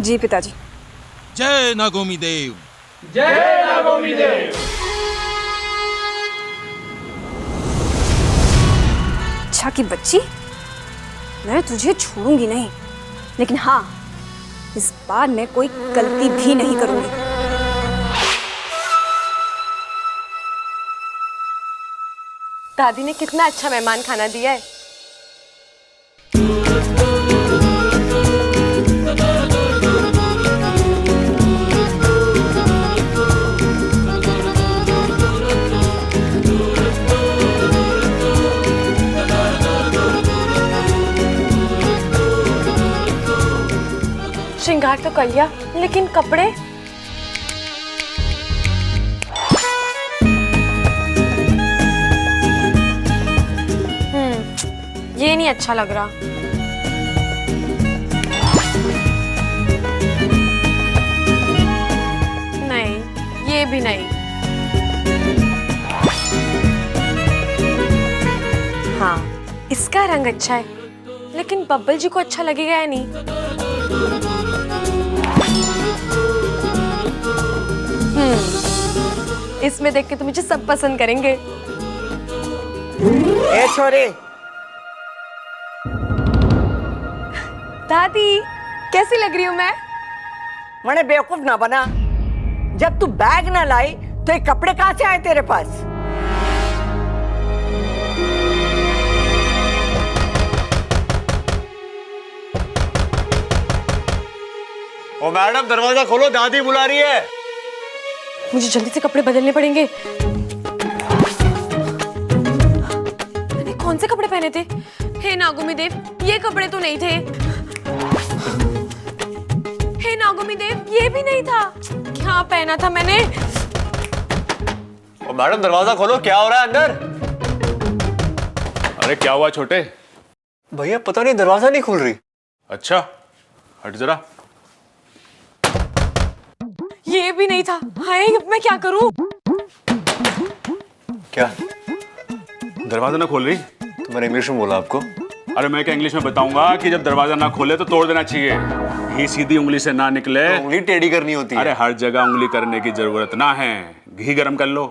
जी पिताजी। जय नागोमी देव। जय नागोमी देव। इच्छा की बच्ची, मैं तुझे छोड़ूंगी नहीं, लेकिन हाँ, इस बार मैं कोई गलती भी नहीं करूंगी। दादी ने कितना अच्छा मेहमान खाना दिया है। श्रृंगार तो कर लिया, लेकिन कपड़े? ये नहीं अच्छा लग रहा। नहीं, ये भी नहीं। हाँ, इसका रंग अच्छा है, लेकिन बब्बल जी को अच्छा लगेगा या नहीं? इसमें देख के तो मुझे सब पसंद करेंगे। ए छोरे, दादी कैसी लग रही हूँ मैं? मैंने बेवकूफ ना बना। जब तू बैग ना लाई तो ये कपड़े कहाँ से आए तेरे पास? ओ मैडम, दरवाजा खोलो, दादी बुला रही है। मुझे जल्दी से कपड़े बदलने पड़ेंगे। मैंने कौन से कपड़े पहने थे? हे नागोमी देव, ये कपड़े तो नहीं थे। हे नागोमी देव, ये भी नहीं था। क्या पहना था मैंने? ओ मैडम, दरवाजा खोलो, क्या हो रहा है अंदर? अरे क्या हुआ छोटे? भैया पता नहीं दरवाजा नहीं खुल रही। अच्छा हट जरा। ये भी नहीं था। हाय मैं क्या करूं? क्या दरवाजा ना खोल रही? तो मैंने इंग्लिश में बोला आपको। अरे मैं क्या इंग्लिश में बताऊंगा कि जब दरवाजा ना खोले तो तोड़ देना चाहिए, घी सीधी उंगली से ना निकले तो उंगली टेढ़ी करनी होती है। अरे हर जगह उंगली करने की जरूरत ना है, घी गरम कर लो।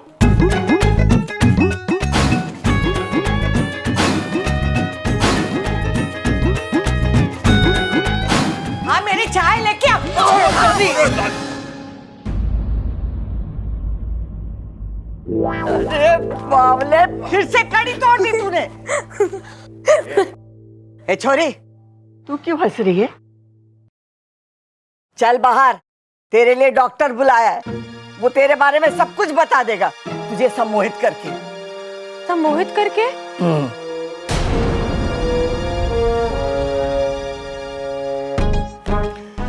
हाँ मेरी चाय लेके अरे बावले, फिर से कड़ी तोड़ दी तूने। ए छोरी, तू क्यों हंस रही है? चल बाहर, तेरे लिए डॉक्टर बुलाया है। वो तेरे बारे में सब कुछ बता देगा, तुझे सम्मोहित करके। सम्मोहित करके?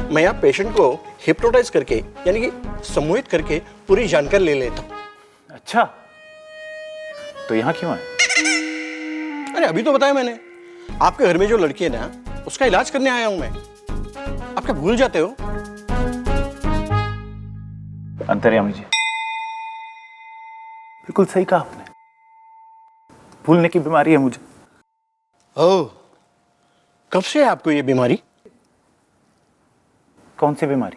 मैं यहाँ पेशेंट को हिप्नोटाइज करके यानी कि सम्मोहित करके पूरी जानकारी ले लेता हूँ। अच्छा, तो यहाँ क्यों आए? अरे अभी तो बताया मैंने, आपके घर में जो लड़की है ना, उसका इलाज करने आया हूं मैं। आप क्या भूल जाते हो? अंतर्यामी जी, बिल्कुल सही कहा आपने, भूलने की बीमारी है मुझे। ओह, कब से है आपको ये बीमारी? कौन सी बीमारी?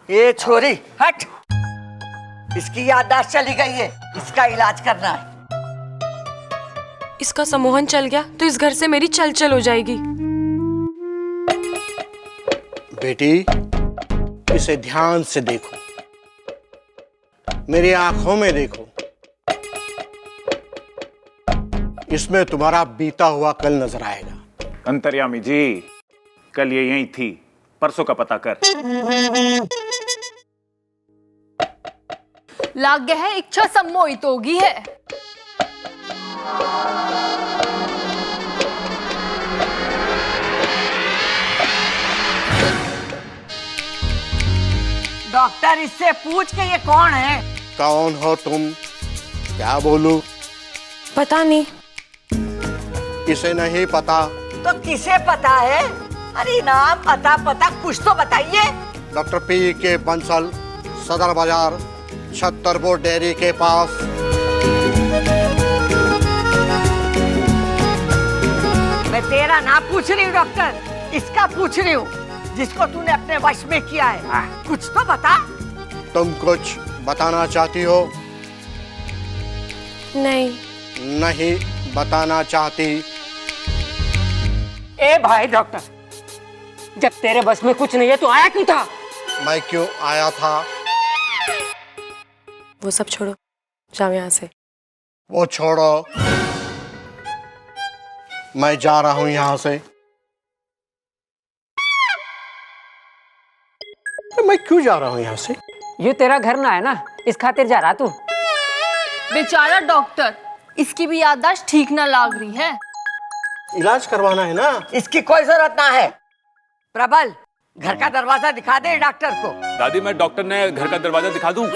ये छोरी हट, इसकी याददाश्त चली गई है, इसका इलाज करना है। इसका सम्मोहन चल गया तो इस घर से मेरी चल चल हो जाएगी। बेटी, इसे ध्यान से देखो, मेरी आंखों में देखो। इसमें तुम्हारा बीता हुआ कल नजर आएगा। अंतर्यामी जी, कल ये यहीं थी, परसों का पता कर। लाग गया है, इच्छा सम्मोहित होगी है। डॉक्टर, इससे पूछ के ये कौन है? कौन हो तुम? क्या बोलूं? पता नहीं। इसे नहीं पता तो किसे पता है? अरे नाम अता पता कुछ तो बताइए। डॉक्टर पी के बंसल, सदर बाजार, छतरपुर डेयरी के पास। मैं तेरा नाम पूछ रही हूँ डॉक्टर, इसका पूछ रही हूँ जिसको तूने अपने वश में किया है। कुछ तो बता। तुम कुछ बताना चाहती हो? नहीं। नहीं बताना चाहती? ए भाई डॉक्टर, जब तेरे बस में कुछ नहीं है तो आया क्यों था? मैं क्यों आया था? वो सब छोड़ो, जाओ यहाँ से। वो छोड़ो, मैं जा रहा हूं यहाँ से। मैं क्यों जा रहा हूं यहाँ से? ये तेरा घर ना है ना, इस खातिर जा रहा तू। बेचारा डॉक्टर, इसकी भी याददाश्त ठीक ना लाग रही है। इलाज करवाना है ना। इसकी कोई जरूरत ना है। प्रबल, घर का दरवाजा दिखा दे डॉक्टर को। दादी, मैं डॉक्टर ने घर का दरवाजा दिखा दूं?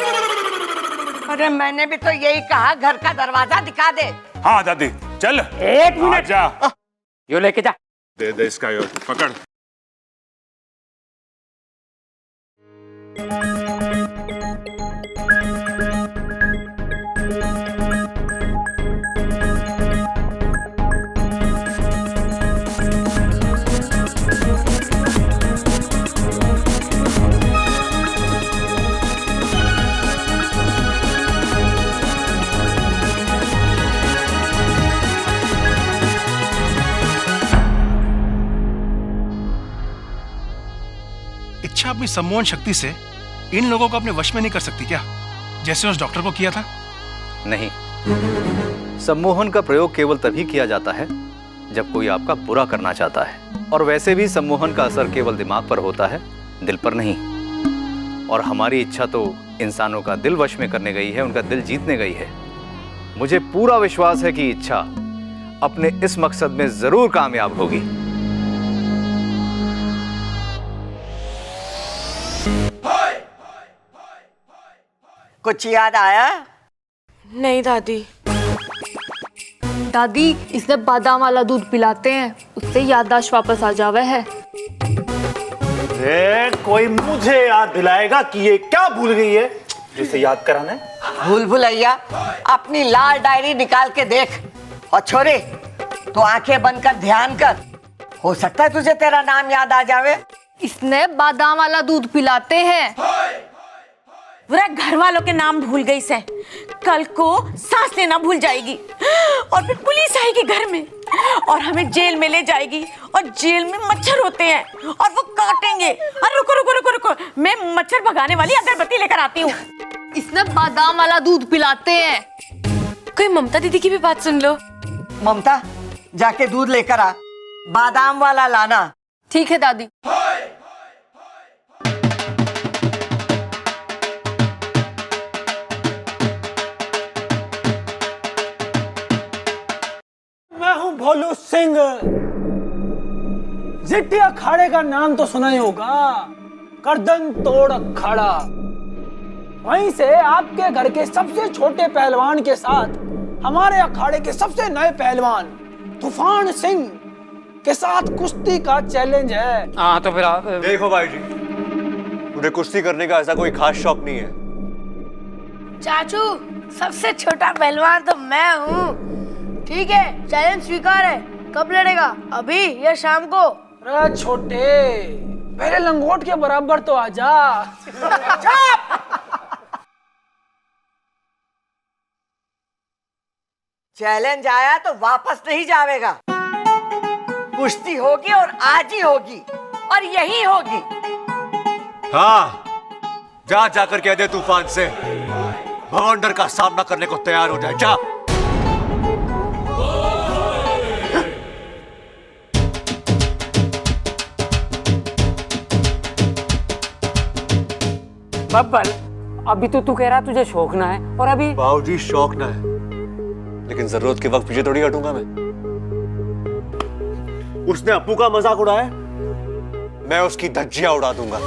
अरे मैंने भी तो यही कहा, घर का दरवाजा दिखा दे। हाँ दादी, चल। एक मिनट, जा, यो लेके जा। दे दे इसका, यो पकड़। इच्छा अपनी सम्मोहन शक्ति से इन लोगों को अपने वश में नहीं कर सकती क्या, जैसे उस डॉक्टर को किया था? नहीं, सम्मोहन का प्रयोग केवल तभी किया जाता है जब कोई आपका बुरा करना चाहता है, और वैसे भी सम्मोहन का असर केवल दिमाग पर होता है, दिल पर नहीं। और हमारी इच्छा तो इंसानों का दिल वश में करने गई है, उनका दिल जीतने गई है। मुझे पूरा विश्वास है कि इच्छा अपने इस मकसद में जरूर कामयाब होगी। कुछ याद आया? नहीं दादी। दादी इसने बादाम वाला दूध पिलाते हैं, उससे याददाश्त वापस आ जावे है। कोई मुझे याद दिलाएगा कि ये क्या भूल गई है जिसे याद कराना है? भूल भुलैया, अपनी लाल डायरी निकाल के देख। और छोरे, तो आंखें बंद कर ध्यान कर, हो सकता है तुझे तेरा नाम याद आ जावे। इसने बादाम वाला दूध पिलाते हैं। पूरा घर वालों के नाम भूल गई से, कल को सांस लेना भूल जाएगी और फिर पुलिस आएगी घर में और हमें जेल में ले जाएगी और जेल में मच्छर होते हैं और वो काटेंगे। अरे रुको रुको रुको रुको, मैं मच्छर भगाने वाली अगरबत्ती लेकर आती हूँ। इसने बादाम वाला दूध पिलाते हैं। कोई ममता दीदी की भी बात सुन लो। ममता, जाके दूध लेकर आ, बादाम वाला लाना। ठीक है दादी। मैं हूं भोलू सिंह। जिट्टी अखाड़े का नाम तो सुना ही होगा, गर्दन तोड़ अखाड़ा। वहीं से आपके घर के सबसे छोटे पहलवान के साथ हमारे अखाड़े के सबसे नए पहलवान तूफान सिंह के साथ कुश्ती का चैलेंज है। हाँ तो फिर आप देखो भाई जी, मुझे कुश्ती करने का ऐसा कोई खास शौक नहीं है। चाचू, सबसे छोटा पहलवान तो मैं हूँ। ठीक है, चैलेंज स्वीकार है। कब लड़ेगा, अभी या शाम को? अरे छोटे, पहले लंगोट के बराबर तो आजा। चैलेंज आया तो वापस नहीं जावेगा। कुश्ती होगी और आज ही होगी और यही होगी। हाँ, जा जाकर कह दे तूफान से भवंडर का सामना करने को तैयार हो जाए। जा। बब्बल, अभी तो तू कह रहा तुझे शौक ना है और अभी। बाबूजी शौक ना है, लेकिन जरूरत के वक्त पीछे थोड़ी हटूंगा मैं। उसने अप्पू का मजाक उड़ाया, मैं उसकी धज्जियां उड़ा दूंगा।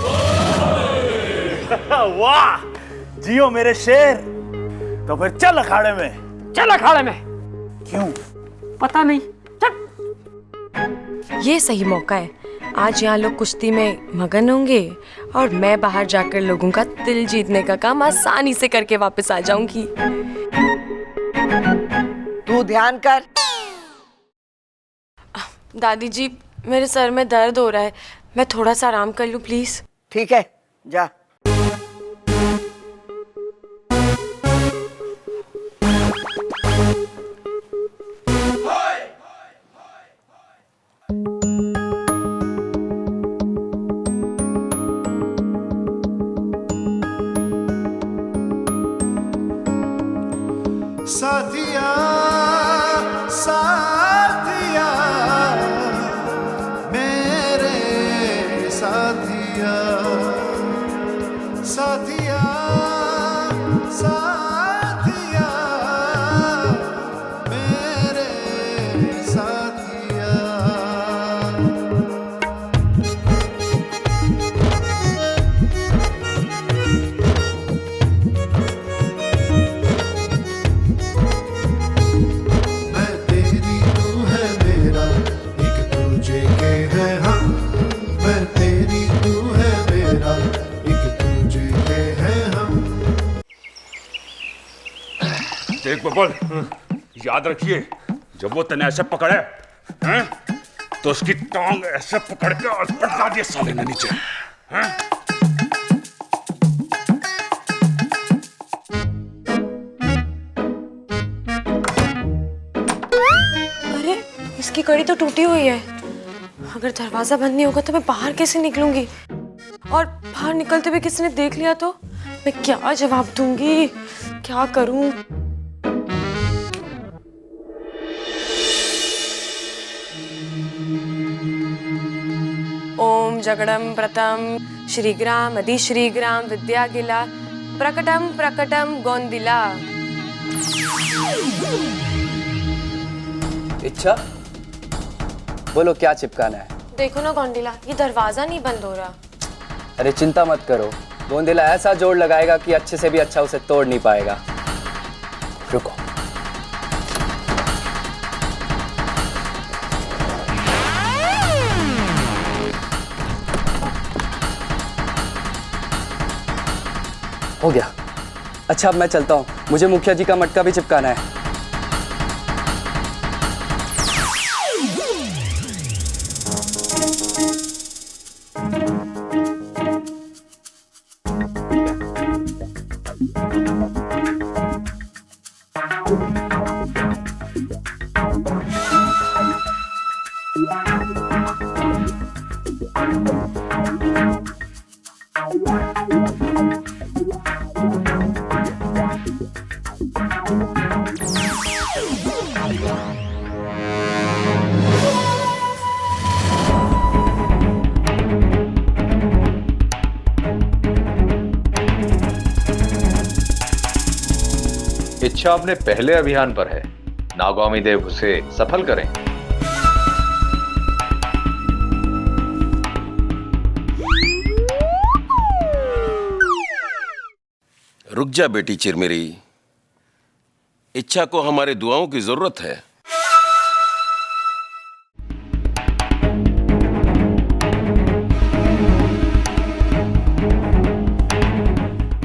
वाह, जियो मेरे शेर। तो फिर चल अखाड़े में। चल अखाड़े में। क्यों? पता नहीं। ये सही मौका है। आज यहाँ लोग कुश्ती में मगन होंगे और मैं बाहर जाकर लोगों का दिल जीतने का काम आसानी से करके वापस आ जाऊंगी। तू ध्यान कर। दादी जी, मेरे सर में दर्द हो रहा है, मैं थोड़ा सा आराम कर लूं प्लीज। ठीक है, जा। साथिया साथिया मेरे साथिया साथिया साथिया मेरे साथिया। देख बबल, याद रखिए, जब वो तने ऐसे पकड़े हैं, तो उसकी टांग ऐसे पकड़ के और पटका दिए साले ने नीचे। हैं? अरे, इसकी कड़ी तो टूटी हुई है। अगर दरवाजा बंद नहीं होगा तो मैं बाहर कैसे निकलूंगी? और बाहर निकलते हुए किसी ने देख लिया तो मैं क्या जवाब दूंगी? क्या करूं? ओम जगड़म प्रतम श्रीग्राम अधिश्रीग्राम विद्यागिला प्रकटम प्रकटम गोंदिला। इच्छा, बोलो क्या चिपकाना है? देखो ना गोंदिला, ये दरवाजा नहीं बंद हो रहा। अरे चिंता मत करो, गोंदेला ऐसा जोड़ लगाएगा कि अच्छे से भी अच्छा उसे तोड़ नहीं पाएगा। रुको। हो गया। अच्छा अब मैं चलता हूँ, मुझे मुखिया जी का मटका भी चिपकाना है। इच्छा अपने पहले अभियान पर है, नागौमी देव उसे सफल करें। रुक जा बेटी चिरमिरी, इच्छा को हमारे दुआओं की जरूरत है।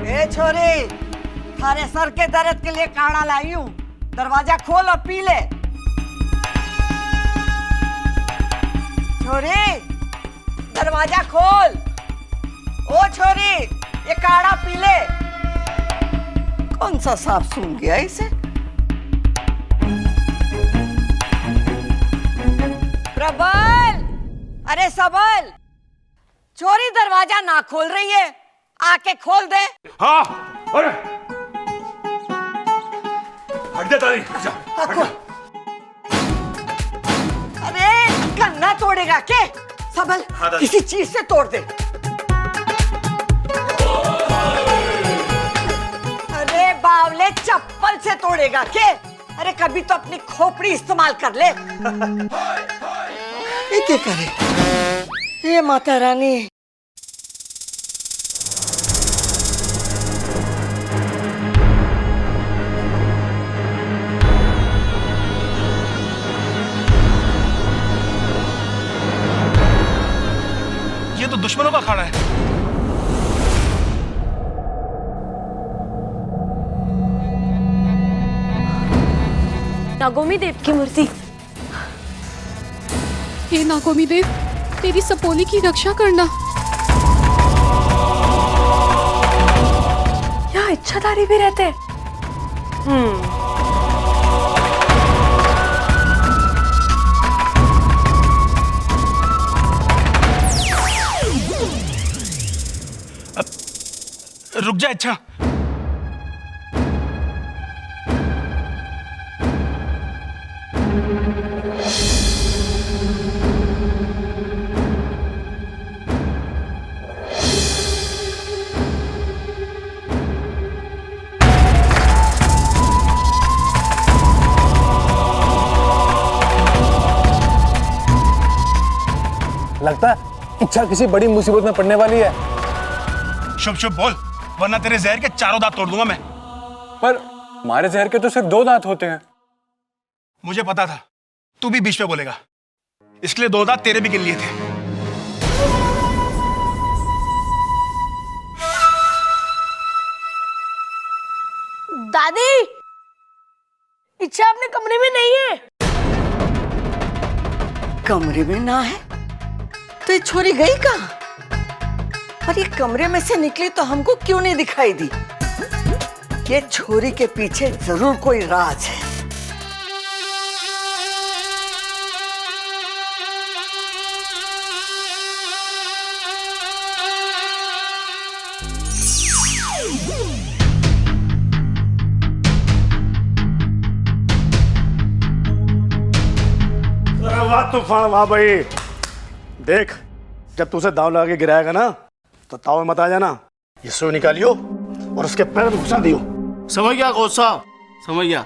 ए छोरी, थारे सर के दर्द के लिए काढ़ा लाई हूं, दरवाजा खोल और पी ले। छोरी, दरवाजा खोल। ओ छोरी, ये काढ़ा पी ले। कौन सा सांप सूंघ गया इसे? प्रबल, अरे सबल, छोरी दरवाजा ना खोल रही है, आके खोल दे। हाँ, अरे हट जा तारी, हट जा, हट जा। अरे गन्ना तोड़ेगा के? सबल, किसी चीज से तोड़ दे। अरे बावले, चप्पल से तोड़ेगा के? अरे कभी तो अपनी खोपड़ी इस्तेमाल कर ले। ये क्या करे? ये माता रानी। ये तो दुश्मनों का अखाड़ा है। नागौमी देव की मूर्ति। हे नागौमी देव, तेरी सपोली की रक्षा करना। यहाँ इच्छाधारी भी रहते। रुक जा इच्छा। लगता है इच्छा किसी बड़ी मुसीबत में पड़ने वाली है। शुभ शुभ बोल, वरना तेरे जहर के चारों दांत तोड़ दूंगा मैं। पर हमारे जहर के तो सिर्फ 2 दांत होते हैं। मुझे पता था तू भी बीच में बोलेगा, इसलिए 2 दांत तेरे भी गिन लिए थे। दादी, इच्छा अपने कमरे में नहीं है। कमरे में ना है तो ये छोरी गई कहाँ? और ये कमरे में से निकली तो हमको क्यों नहीं दिखाई दी? ये छोरी के पीछे जरूर कोई राज है। वाह तूफान, वाह भाई। देख, जब तू उसे दांव लगा के गिराएगा ना तो ताव में मत आ जाना। ये सुई निकालियो और उसके पैर में घुसा दियो। समझ गया कोच साहब? समझ गया।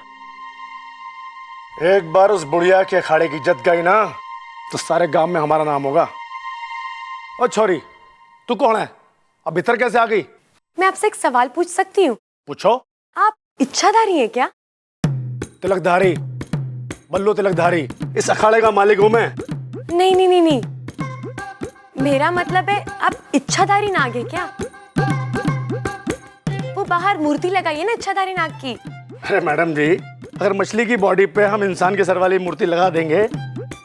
एक बार उस बुढ़िया के अखाड़े की इज्जत गई ना तो सारे गांव में हमारा नाम होगा। और छोरी, तू कौन है? अब भीतर कैसे आ गई? मैं आपसे एक सवाल पूछ सकती हूँ? पूछो। आप इच्छाधारी हैं क्या? तिलकधारी, बल्लू तिलकधारी, इस अखाड़े का मालिक हूं मैं। नहीं नहीं नहीं नहीं, मेरा मतलब है आप इच्छाधारी नाग है क्या? वो बाहर मूर्ति लगाई है ना इच्छाधारी नाग की। अरे मैडम जी, अगर मछली की बॉडी पे हम इंसान के सर वाली मूर्ति लगा देंगे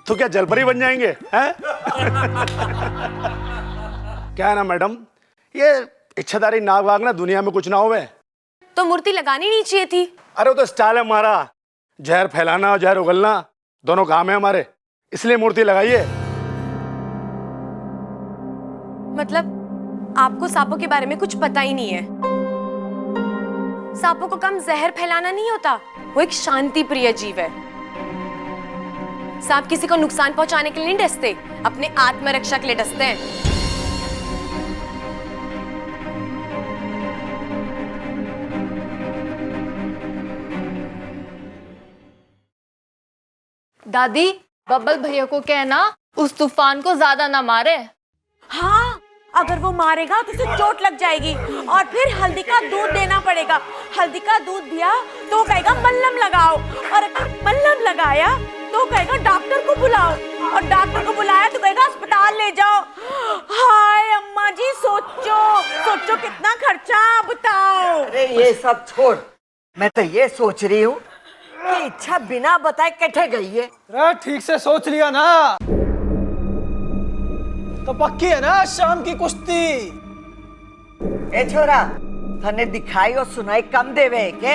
तो क्या जलपरी बन जाएंगे हैं? क्या है ना मैडम, ये इच्छाधारी नाग वाग ना दुनिया में कुछ ना होवे। तो मूर्ति लगानी नहीं चाहिए थी। अरे वो तो स्टाइल है हमारा, जहर फैलाना और जहर उगलना दोनों काम है हमारे, इसलिए मूर्ति लगाइए। मतलब आपको सांपों के बारे में कुछ पता ही नहीं है। सांपों को कम जहर फैलाना नहीं होता, वो एक शांति प्रिय जीव है। सांप किसी को नुकसान पहुंचाने के लिए नहीं डसते, अपने आत्मरक्षा के लिए डसते हैं। दादी, बब्बल भैया को कहना उस तूफान को ज्यादा ना मारे। हाँ, अगर वो मारेगा तो उसे चोट लग जाएगी और फिर हल्दी का दूध देना पड़ेगा। हल्दी का दूध दिया तो कहेगा मल्लम लगाओ, और अगर मल्लम लगाया तो कहेगा डॉक्टर को बुलाओ, और डॉक्टर को बुलाया तो कहेगा अस्पताल ले जाओ। हाय अम्मा जी, सोचो सोचो कितना खर्चा, बताओ। अरे ये सब छोड़, मैं तो ये सोच रही हूँ कि इच्छा बिना बताए कैसे गई है। अरे ठीक से सोच लिया ना तो पक्की है ना शाम की कुश्ती। ए छोरा, तने दिखाई और सुनाई कम देवे है के?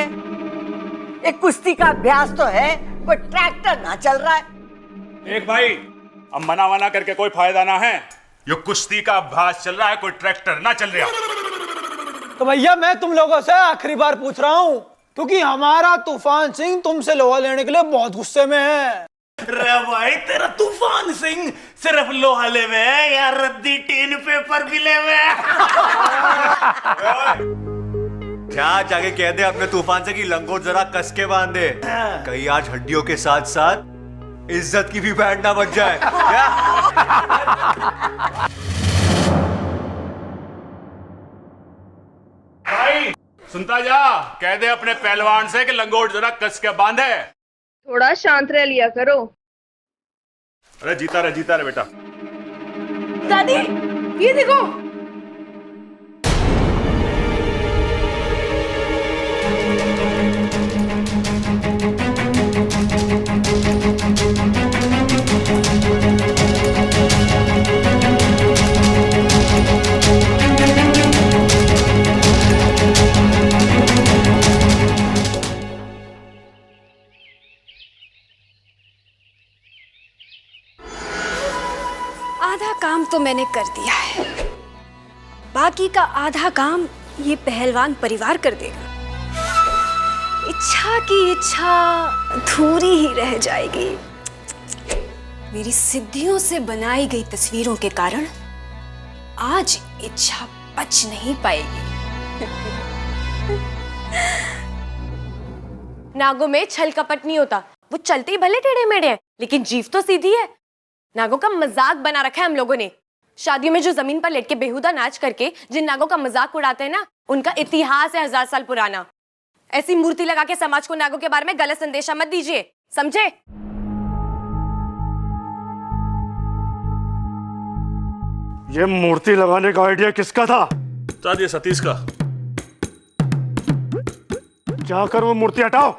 एक कुश्ती का अभ्यास तो है, कोई ट्रैक्टर ना चल रहा है। देख भाई, अब मना वना करके कोई फायदा ना है। ये कुश्ती का अभ्यास चल रहा है, कोई ट्रैक्टर ना चल रहा। तो भैया मैं तुम लोगों से आखिरी बार पूछ रहा हूँ, क्योंकि हमारा तूफान सिंह तुमसे लोहा लेने के लिए बहुत गुस्से में है। रे भाई, तेरा तूफान सिंह सिर्फ लोहा लेवे है या रद्दी टीन पेपर भी लेवे? क्या जाके कह दे अपने तूफान से कि लंगोट जरा कस के बांध दे, कहीं आज हड्डियों के साथ साथ इज्जत की भी बैंड ना बच जाए। क्या? भाई सुनता जा, कह दे अपने पहलवान से कि लंगोट जरा कस के बांधे। थोड़ा शांत रह लिया करो। अरे जीता रहे बेटा। दादी, ये देखो। आधा काम तो मैंने कर दिया है, बाकी का आधा काम ये पहलवान परिवार कर देगा। इच्छा की इच्छा अधूरी ही रह जाएगी। मेरी सिद्धियों से बनाई गई तस्वीरों के कारण आज इच्छा बच नहीं पाएगी। नागों में छल कपट नहीं होता, वो चलते ही भले टेढ़े मेढ़े हैं, लेकिन जीव तो सीधी है। नागों का मजाक बना रखा है हम लोगों ने। शादियों में जो जमीन पर लेट के बेहुदा नाच करके जिन नागों का मजाक उड़ाते हैं ना, उनका इतिहास है 1000 साल पुराना। ऐसी मूर्ति लगा के समाज को नागों के बारे में गलत संदेशा मत दीजिए, समझे? ये मूर्ति लगाने का आइडिया किसका था? उस्ताद, ये सतीश का। जाकर वो मूर्ति हटाओ,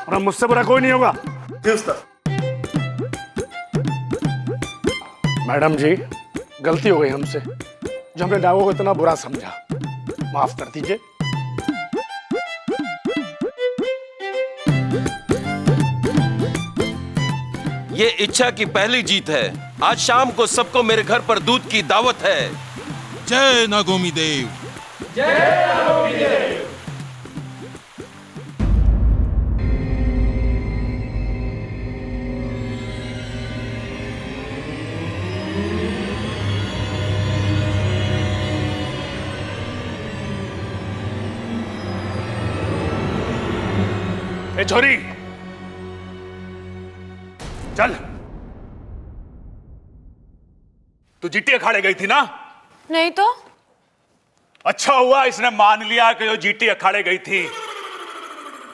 और मुझसे बुरा कोई नहीं होगा। मैडम जी, गलती हो गई हमसे, जो हमने नागों को इतना बुरा समझा, माफ कर दीजिए। ये इच्छा की पहली जीत है। आज शाम को सबको मेरे घर पर दूध की दावत है। जय नागोमी देव। जय नागोमी देव। ए छोरी, चल। तू जीती अखाड़े गई थी ना? नहीं तो अच्छा हुआ इसने मान लिया कि जो जीटी अखाड़े गई थी,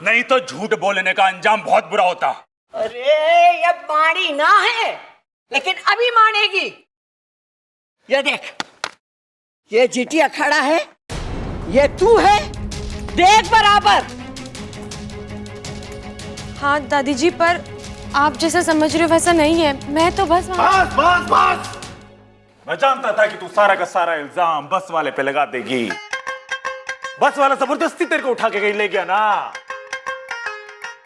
नहीं तो झूठ बोलने का अंजाम बहुत बुरा होता। अरे ये माड़ी ना है, लेकिन अभी मानेगी। ये देख, ये जीटी अखाड़ा है, ये तू है, देख बराबर। हाँ दादी जी, पर आप जैसा समझ रहे हो वैसा नहीं है। मैं तो बस बस बस बस, मैं जानता था कि तू सारा का सारा इल्जाम बस वाले पे लगा देगी। बस वाला जबरदस्ती तेरे को उठा के कहीं ले गया ना।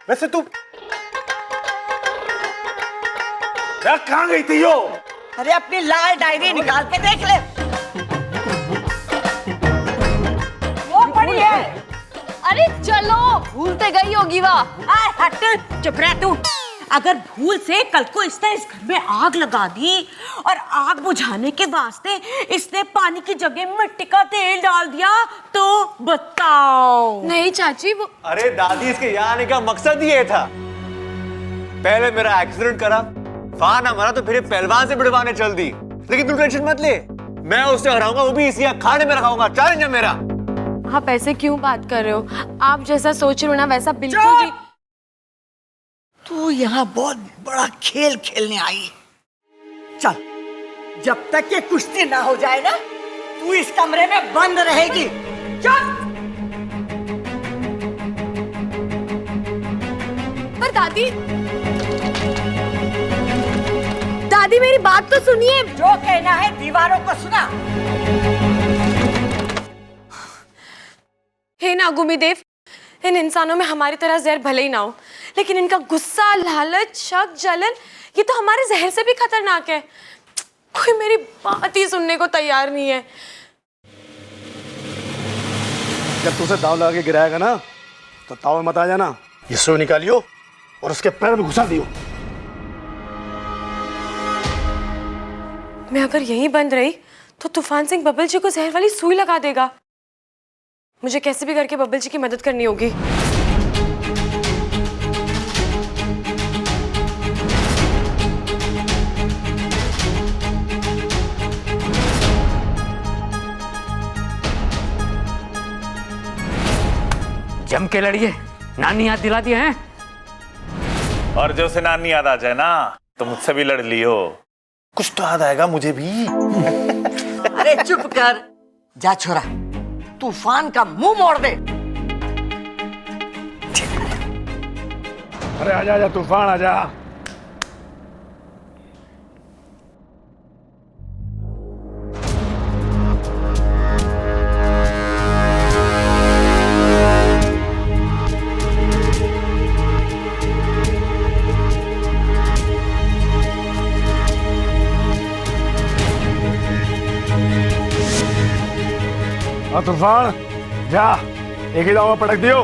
वैसे तू कहां गई थी यो? अरे अपनी लाल डायरी निकाल के देख ले, वो पड़ी है। अरे चलो, भूलते गई होगी वह। हट, चुप रह तू। अगर भूल से कल को इसने इस घर में आग लगा दी और आग बुझाने के वास्ते इसने पानी की जगह मिट्टी का तेल डाल दिया तो बताओ। नहीं चाची, वो अरे दादी, इसके यहाँ आने का मकसद ये था। पहले मेरा एक्सीडेंट करा, वहां ना मरा तो फिर पहलवान से भिड़वाने चल दी। लेकिन तू टेंशन मत ले, मैं उससे हराऊंगा, वो भी इसी अखाड़े में रखाऊंगा। चैलेंज है मेरा। आप ऐसे क्यों बात कर रहे हो? आप जैसा सोच रहे हो ना वैसा बिल्कुल भी। तू यहाँ बहुत बड़ा खेल खेलने आई। चल, जब तक ये कुश्ती ना हो जाए ना, तू इस कमरे में बंद रहेगी। चल। पर दादी, दादी मेरी बात तो सुनिए। जो कहना है दीवारों को सुना। हे नागुमी देव, इन इंसानों में हमारी तरह जहर भले ही ना हो, लेकिन इनका गुस्सा, लालच, शक, जलन, ये तो हमारे जहर से भी खतरनाक है। कोई मेरी बात ही सुनने को तैयार नहीं है। जब तुझे दाव लगा के गिराएगा ना, तो ताव मत आ जाना। ये सुई निकालियो और उसके पैर में घुसा दियो। मैं अगर यहीं बंद रही तो तूफान सिंह बबल जी को जहर वाली सुई लगा देगा। मुझे कैसे भी करके बबल जी की मदद करनी होगी। जम के लड़िए, नानी याद दिला दिए हैं। और जो से नानी याद आ जाए ना, तो मुझसे भी लड़ लियो। कुछ तो याद आएगा मुझे भी। अरे चुप कर, जा छोरा, तूफान का मुंह मोड़ दे। अरे आजा आजा तूफान आजा। तूफान जा, एक ही दाव में पटक दियो।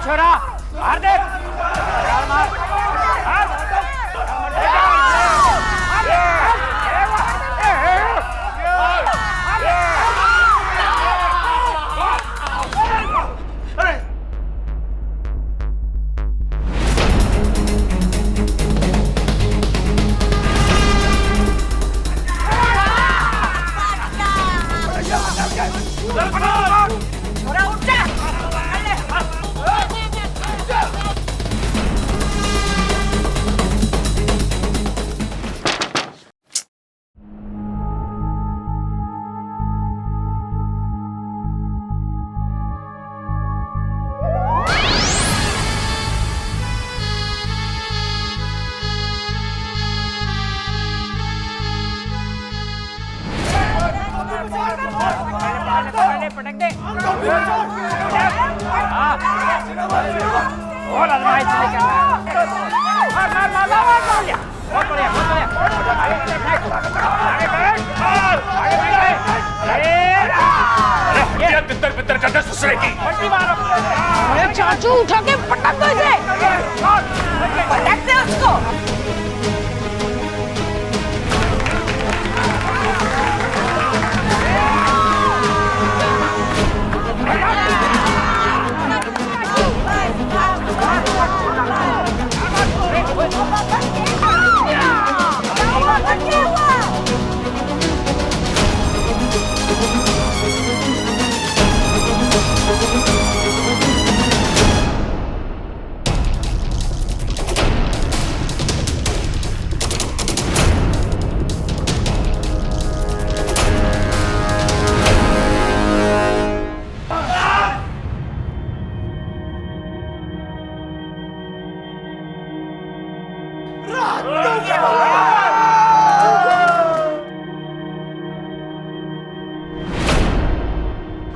छोरा, मार दे। और आजमाइश लेके आया। मार लिया। बहुत बढ़िया, बहुत बढ़िया। तितर बितर करते ससुरे की। अरे चाचू उठा के पटक दो इसे। पटक दे उसको।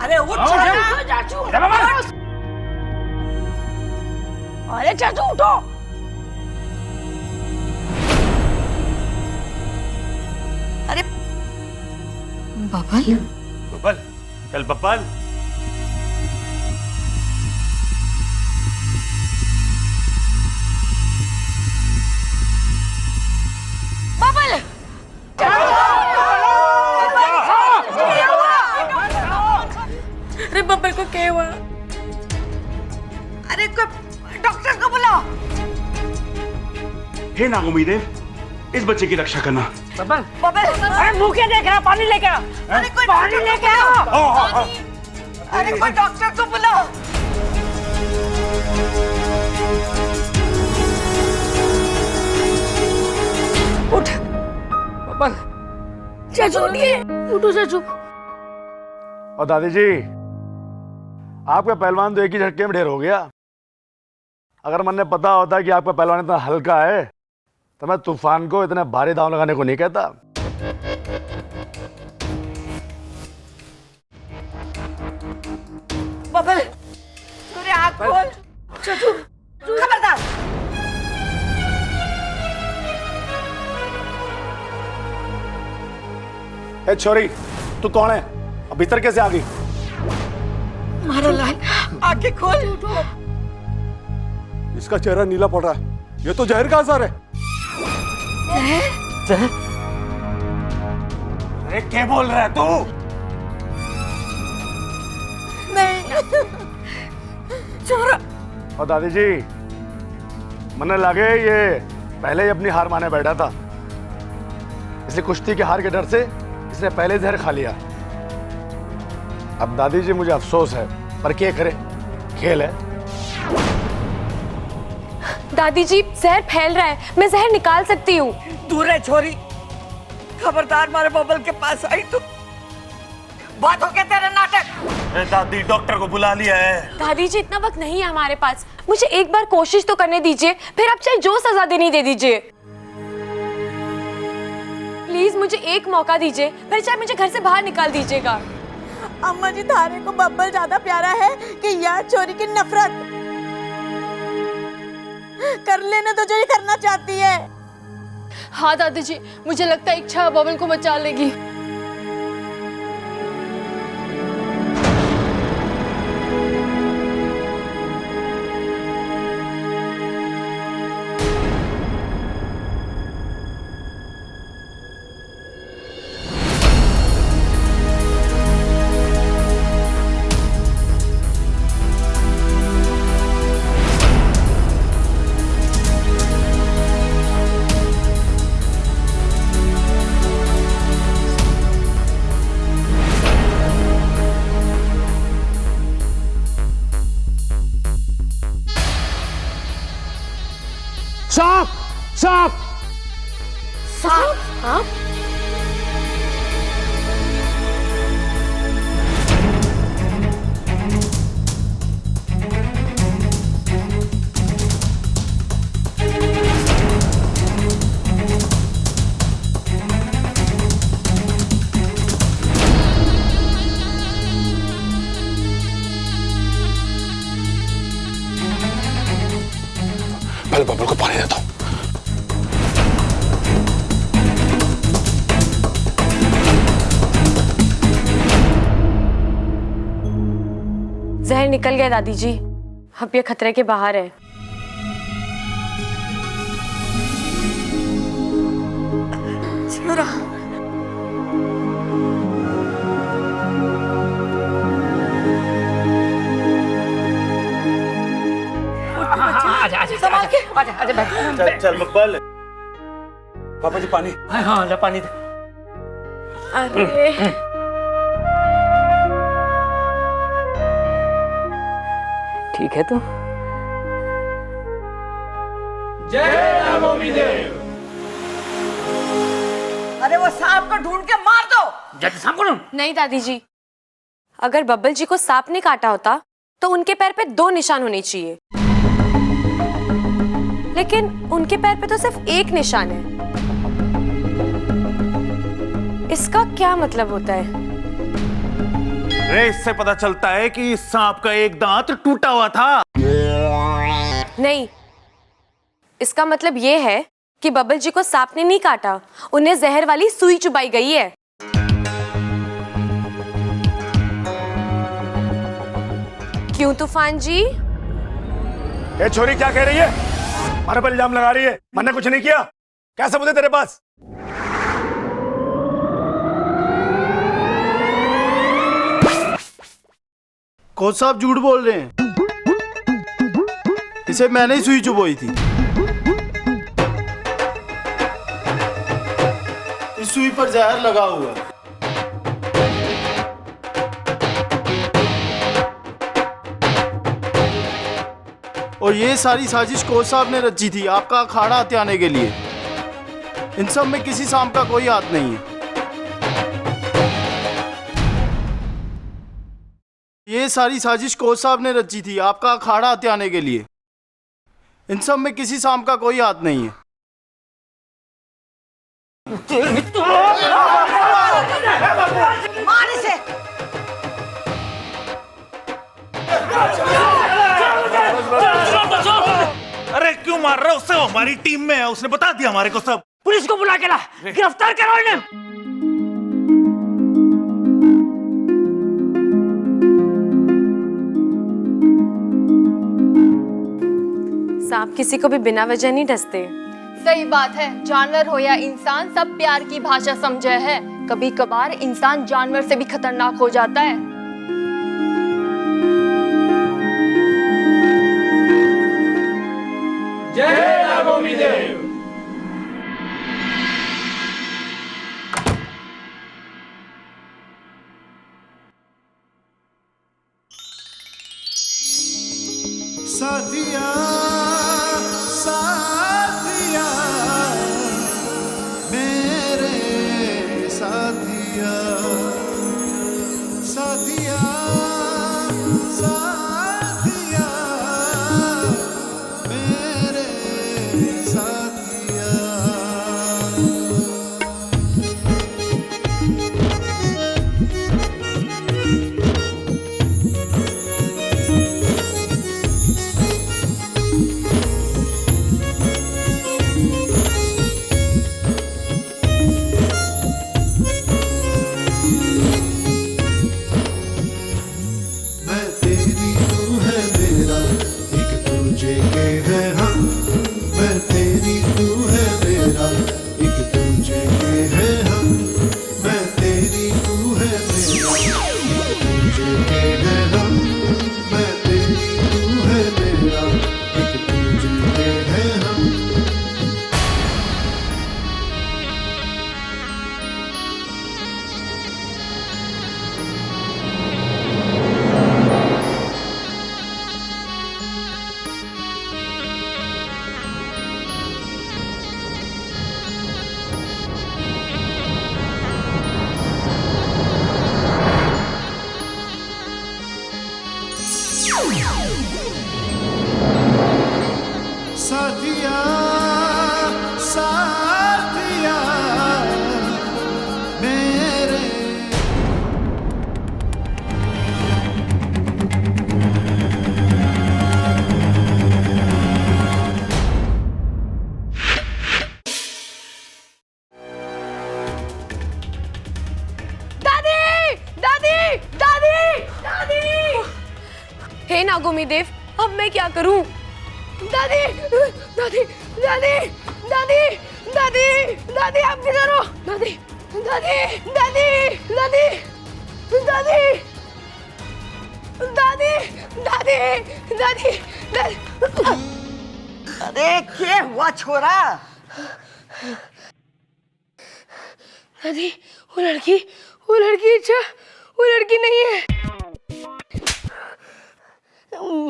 अरे उठ चाचू। अरे चाचू उठो। अरे बबल बबल, चल बबल। बबल अरे बब्बल को क्या हुआ? अरे डॉक्टर को बुलाओ। हे नागुमीदेव, इस बच्चे की रक्षा करना। बब्बल, बब्बल, अरे मुंह क्या देख रहा? पानी लेके आ। अरे कोई पानी लेके आओ। अरे कोई डॉक्टर को बुलाओ। उठ बब्बल। चाचू उठिए। उठो चाचू। और दादी जी, आपका पहलवान तो एक ही झटके में ढेर हो गया। अगर मैंने पता होता कि आपका पहलवान इतना हल्का है तो मैं तूफान को इतने भारी दांव लगाने को नहीं कहता। बबल, तूने आँख खोल। चाचू, खबरदार। ए छोरी, तू कौन है? अब भीतर कैसे आ गई? मारो लाल, आंखें खोल। इसका चेहरा नीला पड़ रहा है। ये तो जहर का असर है। जहर? अरे क्या बोल रहा है तू? नहीं। छोरा। और दादी जी, मने लगे ये पहले ही अपनी हार माने बैठा था, इसलिए कुश्ती के हार के डर से इसने पहले जहर खा लिया। अब दादी जी मुझे अफसोस है, पर क्या करे, खेल है। दादी जी, जहर फैल रहा है, मैं जहर निकाल सकती हूँ। दूर है छोरी। खबरदार मारे बबल के पास आई तो बात हो गया तेरा नाटक। दादी, डॉक्टर को बुला लिया है। दादी जी, इतना वक्त नहीं है हमारे पास। मुझे एक बार कोशिश तो करने दीजिए, फिर आप चाहे जो सजा देनी दे दीजिए। प्लीज मुझे एक मौका दीजिए, फिर चाहे मुझे घर से बाहर निकाल दीजिएगा। अम्मा जी, थारे को बब्बल ज्यादा प्यारा है कि यार चोरी की नफरत? कर लेने तो जो ये करना चाहती है। हाँ दादी जी, मुझे लगता है इच्छा बबल को बचा लेगी। सांप! सांप! सांप? सांप? पहले बबल को पानी देता हूँ। जहर निकल गया दादी जी, अब ये खतरे के बाहर है। आजा आजा संभाल के आजा आजा बैठ चल बब्बल। पापा जी पानी। हाँ ले पानी दे। अरे ठीक है तू? जय नागोमी देव। अरे वो सांप को ढूंढ के मार दो। जल्दी सांप को ढूंढ। नहीं दादी जी, अगर बब्बल जी को सांप ने काटा होता तो उनके पैर पे 2 निशान होने चाहिए, लेकिन उनके पैर पे तो सिर्फ 1 निशान है। इसका क्या मतलब होता है? रे इससे पता चलता है कि इस सांप का एक दांत टूटा हुआ था। नहीं, इसका मतलब ये है कि बब्बल जी को सांप ने नहीं काटा, उन्हें जहर वाली सुई चुबाई गई है। क्यों तूफान जी? ये छोरी क्या कह रही है? हमारे पर इल्जाम लगा रही है। मैंने कुछ नहीं किया। क्या सबूत है तेरे पास? कोच साहब झूठ बोल रहे हैं। इसे मैंने ही सुई चुभोई थी। इस सुई पर जहर लगा हुआ है। और ये सारी साजिश कोच साहब ने रची थी आपका अखाड़ा हथियाने के लिए। इन सब में किसी सांप का कोई हाथ नहीं है। ये सारी साजिश कोच साहब ने रची थी आपका अखाड़ा हथियाने के लिए। इन सब में किसी सांप का कोई हाथ नहीं है। मार इसे। अरे क्यों मार रहे हो उससे? वो हमारी टीम में है, उसने बता दिया हमारे को सब। पुलिस को बुला के ला, गिरफ्तार करो इन्हें। सांप किसी को भी बिना वजह नहीं डसते। सही बात है, जानवर हो या इंसान सब प्यार की भाषा समझे है। कभी कभार इंसान जानवर से भी खतरनाक हो जाता है। जय नागोमी देव। साथिया साथिया मेरे साथिया साथिया साथिया मेरे साथिया। मैं तेरी तू है मेरा, एक दूजे के है हम। मैं तेरी तू है मेरा, एक दूजे के है हम। मैं तेरी तू है मेरा, एक दूजे के है हम। मैं तेरी तू है मेरा, एक दूजे के है हम। नागोमी देव, अब मैं क्या करूं? दादी दादी दादी दादी दादी दादी आप किधर हो? दादी दादी दादी दादी दादी दादी दादी दादी दादी। अरे क्या हुआ छोरा? दादी वो लड़की अच्छा वो लड़की नहीं है।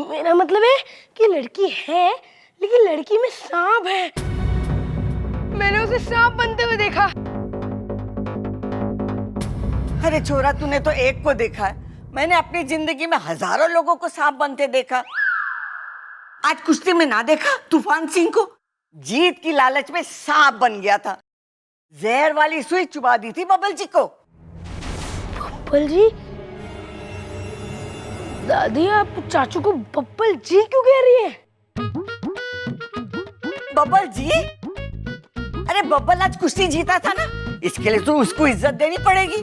मेरा मतलब है कि लड़की है लेकिन लड़की में सांप है। मैंने उसे सांप बनते हुए देखा। अरे छोरा तूने तो एक को देखा है, मैंने अपनी जिंदगी में हजारों लोगों को सांप बनते देखा। आज कुश्ती में ना देखा तूफान सिंह को? जीत की लालच में सांप बन गया था, जहर वाली सुई चुबा दी थी बबल जी को। बब्बल जी? दादी आप चाचू को बब्बल जी क्यों कह रही है? बब्बल जी? अरे बब्बल आज कुश्ती जीता था ना, इसके लिए तो उसको इज्जत देनी पड़ेगी।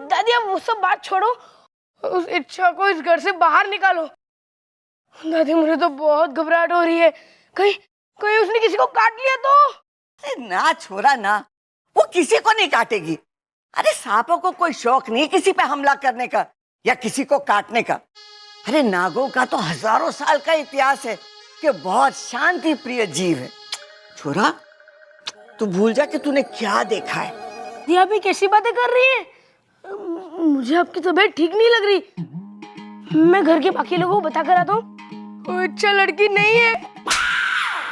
दादी अब वो सब बात छोड़ो, उस इच्छा को इस घर से बाहर निकालो। दादी मुझे तो बहुत घबराहट हो रही है, कहीं उसने किसी को काट लिया तो? अरे ना छोरा ना, वो किसी को नहीं काटेगी। अरे सांपों को कोई शौक नहीं किसी पे हमला करने का या किसी को काटने का। अरे नागों का तो हजारों साल का इतिहास है कि बहुत शांति प्रिय जीव है। छोरा तू भूल जा कि तूने क्या देखा है। ये आप कैसी बातें कर रही हैं? मुझे आपकी तबीयत ठीक नहीं लग रही। मैं घर के बाकी लोगों को बता कर आता हूँ। अच्छा लड़की नहीं है।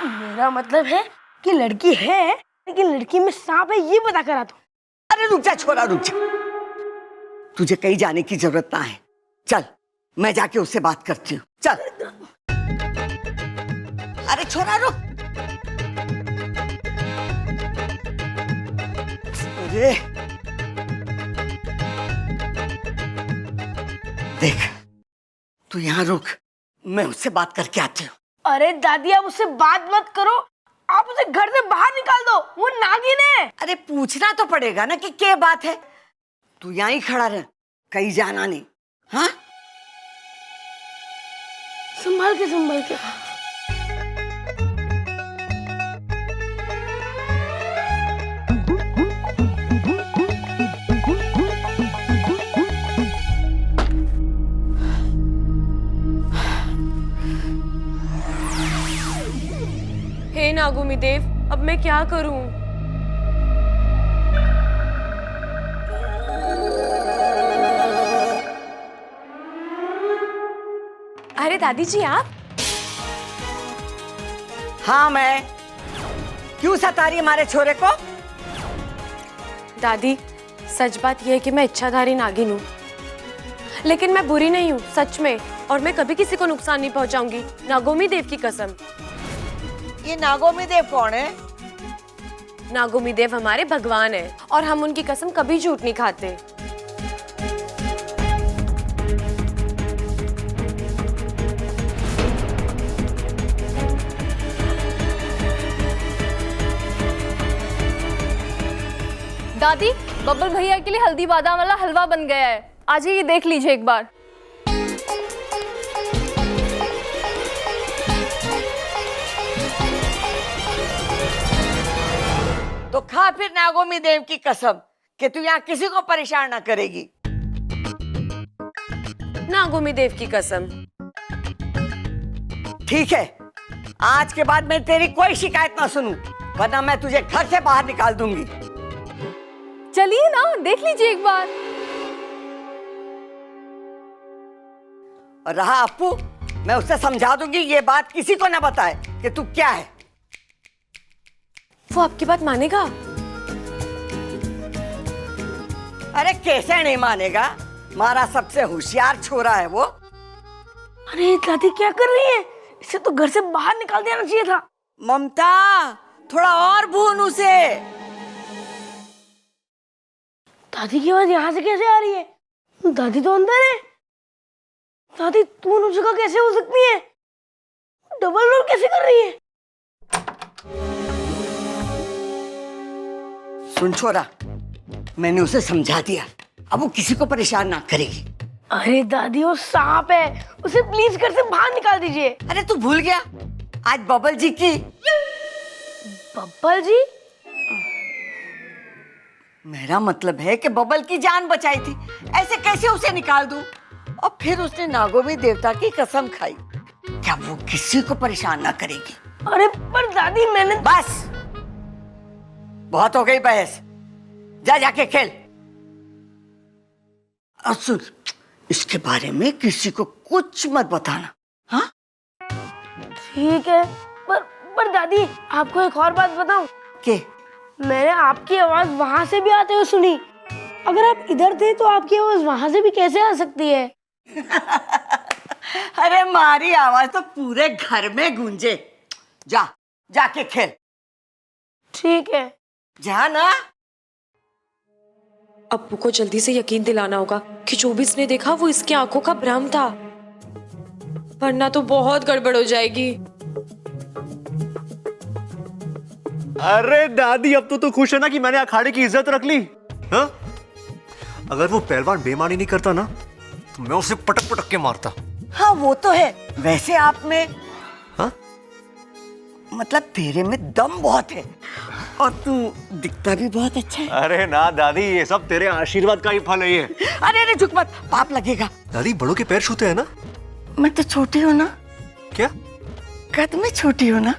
मेरा मतलब है कि लड़की है लेकिन लड़की में सांप है, ये बता कर आता हूँ। अरे रुक जा छोरा रुक जा, तुझे कहीं जाने की जरूरत ना है। चल मैं जाके उससे बात करती हूँ, चल। अरे छोरा रुक। अरे देख तू यहाँ रुक, मैं उससे बात करके आती हूँ। अरे दादी आप उससे बात मत करो, आप उसे घर से बाहर निकाल दो, वो नागिन है। अरे पूछना तो पड़ेगा ना कि क्या बात है। तू यहाँ ही खड़ा रह, कहीं जाना नहीं। हाँ संभाल के हे नागोमी देव, अब मैं क्या करूं? अरे दादी जी आप? हाँ मैं। क्यों सता रही हमारे छोरे को? दादी सच बात यह है कि मैं इच्छाधारी नागिन हूँ, लेकिन मैं बुरी नहीं हूँ सच में, और मैं कभी किसी को नुकसान नहीं पहुँचाऊंगी, नागोमी देव की कसम। ये नागोमी देव कौन है? नागोमी देव हमारे भगवान है और हम उनकी कसम कभी झूठ नहीं खाते। दादी बब्बल भैया के लिए हल्दी बादाम वाला हलवा बन गया है, आज ये देख लीजिए एक बार। तो खा फिर नागोमी देव की कसम कि तू यहाँ किसी को परेशान ना करेगी। नागोमी देव की कसम। ठीक है, आज के बाद मैं तेरी कोई शिकायत ना सुनूं, वरना मैं तुझे घर से बाहर निकाल दूंगी। चलिए ना देख लीजिए एक बार। और रहा अप्पू, मैं उससे समझा दूंगी ये बात किसी को ना बताए कि तू क्या है। वो आपकी बात मानेगा? अरे कैसे नहीं मानेगा, हमारा सबसे होशियार छोरा है वो। अरे दादी क्या कर रही है? इसे तो घर से बाहर निकाल देना चाहिए था। ममता थोड़ा और भून उसे। दादी की आवाज यहाँ से कैसे आ रही है? दादी तो अंदर है। दादी तू उन जगह कैसे हो सकती है? डबल रोल कैसे कर रही है? सुन छोरा, मैंने उसे समझा दिया, अब वो किसी को परेशान ना करेगी। अरे दादी वो सांप है, उसे प्लीज घर से बाहर निकाल दीजिए। अरे तू भूल गया आज बबल जी की। बब्बल जी? मेरा मतलब है कि बबल की जान बचाई थी, ऐसे कैसे उसे निकाल दूं? और फिर उसने नागोमी देवता की कसम खाई, क्या वो किसी को परेशान ना करेगी। अरे पर दादी मैंने। बस बहुत हो गई बहस, जा जाके खेल। और सुन, इसके बारे में किसी को कुछ मत बताना, हाँ? ठीक है, पर दादी आपको एक और बात बताऊं? के? मैंने आपकी आवाज वहां से भी आते हुए सुनी। अगर आप इधर थे तो आपकी आवाज वहां से भी कैसे आ सकती है? अरे हमारी आवाज तो पूरे घर में गूंजे। जा जाके खेल। ठीक है, जा ना। अप्पू को जल्दी से यकीन दिलाना होगा कि जो भी इसने देखा वो इसकी आंखों का भ्रम था, वरना तो बहुत गड़बड़ हो जाएगी। अरे दादी, अब तो खुश है ना कि मैंने अखाड़े की इज्जत रख ली? हाँ? अगर वो पहलवान बेईमानी नहीं करता ना तो मैं उसे पटक पटक के मारता। हाँ वो तो है। वैसे आप में, हाँ? मतलब तेरे में दम बहुत है और तू दिखता भी बहुत अच्छा है। अरे ना दादी, ये सब तेरे आशीर्वाद का ही फल है ये। अरे झुक मत, पाप लगेगा। दादी बड़ों के पैर छूते हैं ना? मैं तो छोटी हूँ ना। क्या? कद में छोटी हूँ ना।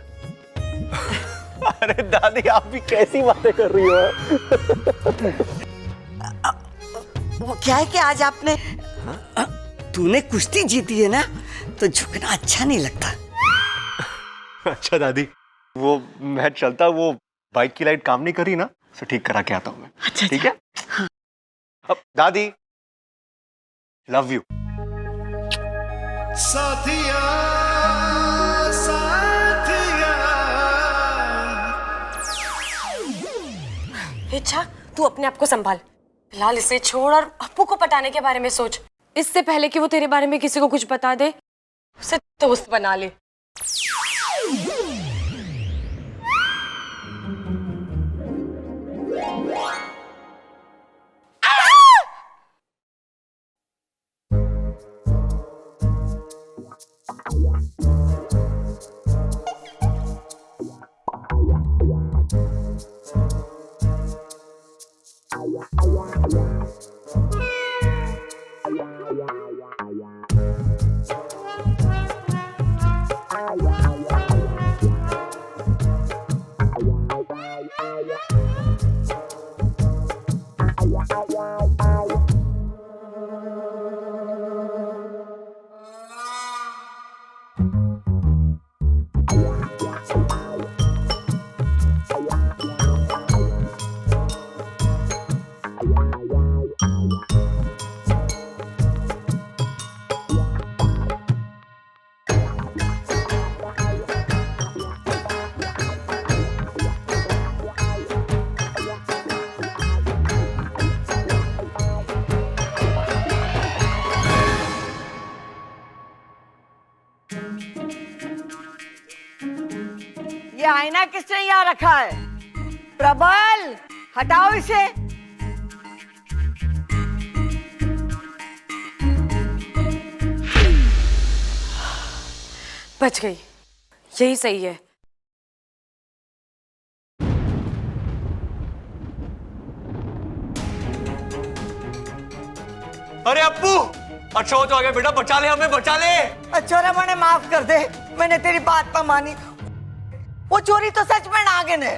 अरे दादी, आप भी कैसी बातें कर रही हो? वो क्या है कि आज आपने, तूने कुश्ती जीती है ना, तो झुकना अच्छा नहीं लगता। अच्छा दादी, वो मैं चलता, वो बाइक की लाइट काम नहीं कर रही ना, उसे ठीक करा के आता हूँ मैं। अच्छा, ठीक है? हाँ। अब दादी, लव यू। साथिया साथिया। अच्छा, तू अपने आप को संभाल, फिलहाल इसे छोड़ और अप्पू को पटाने के बारे में सोच। इससे पहले कि वो तेरे बारे में किसी को कुछ बता दे, उसे दोस्त बना ले। ये आईना किसने यहाँ रखा है? प्रबल, हटाओ इसे। बच गई, यही सही है। अरे अप्पू, अच्छा हो तो आ गया बेटा, बचा ले हमें, बचा ले। अच्छा रे, मैंने माफ कर दे, मैंने तेरी बात ना मानी। वो चोरी तो सच में नागिन है।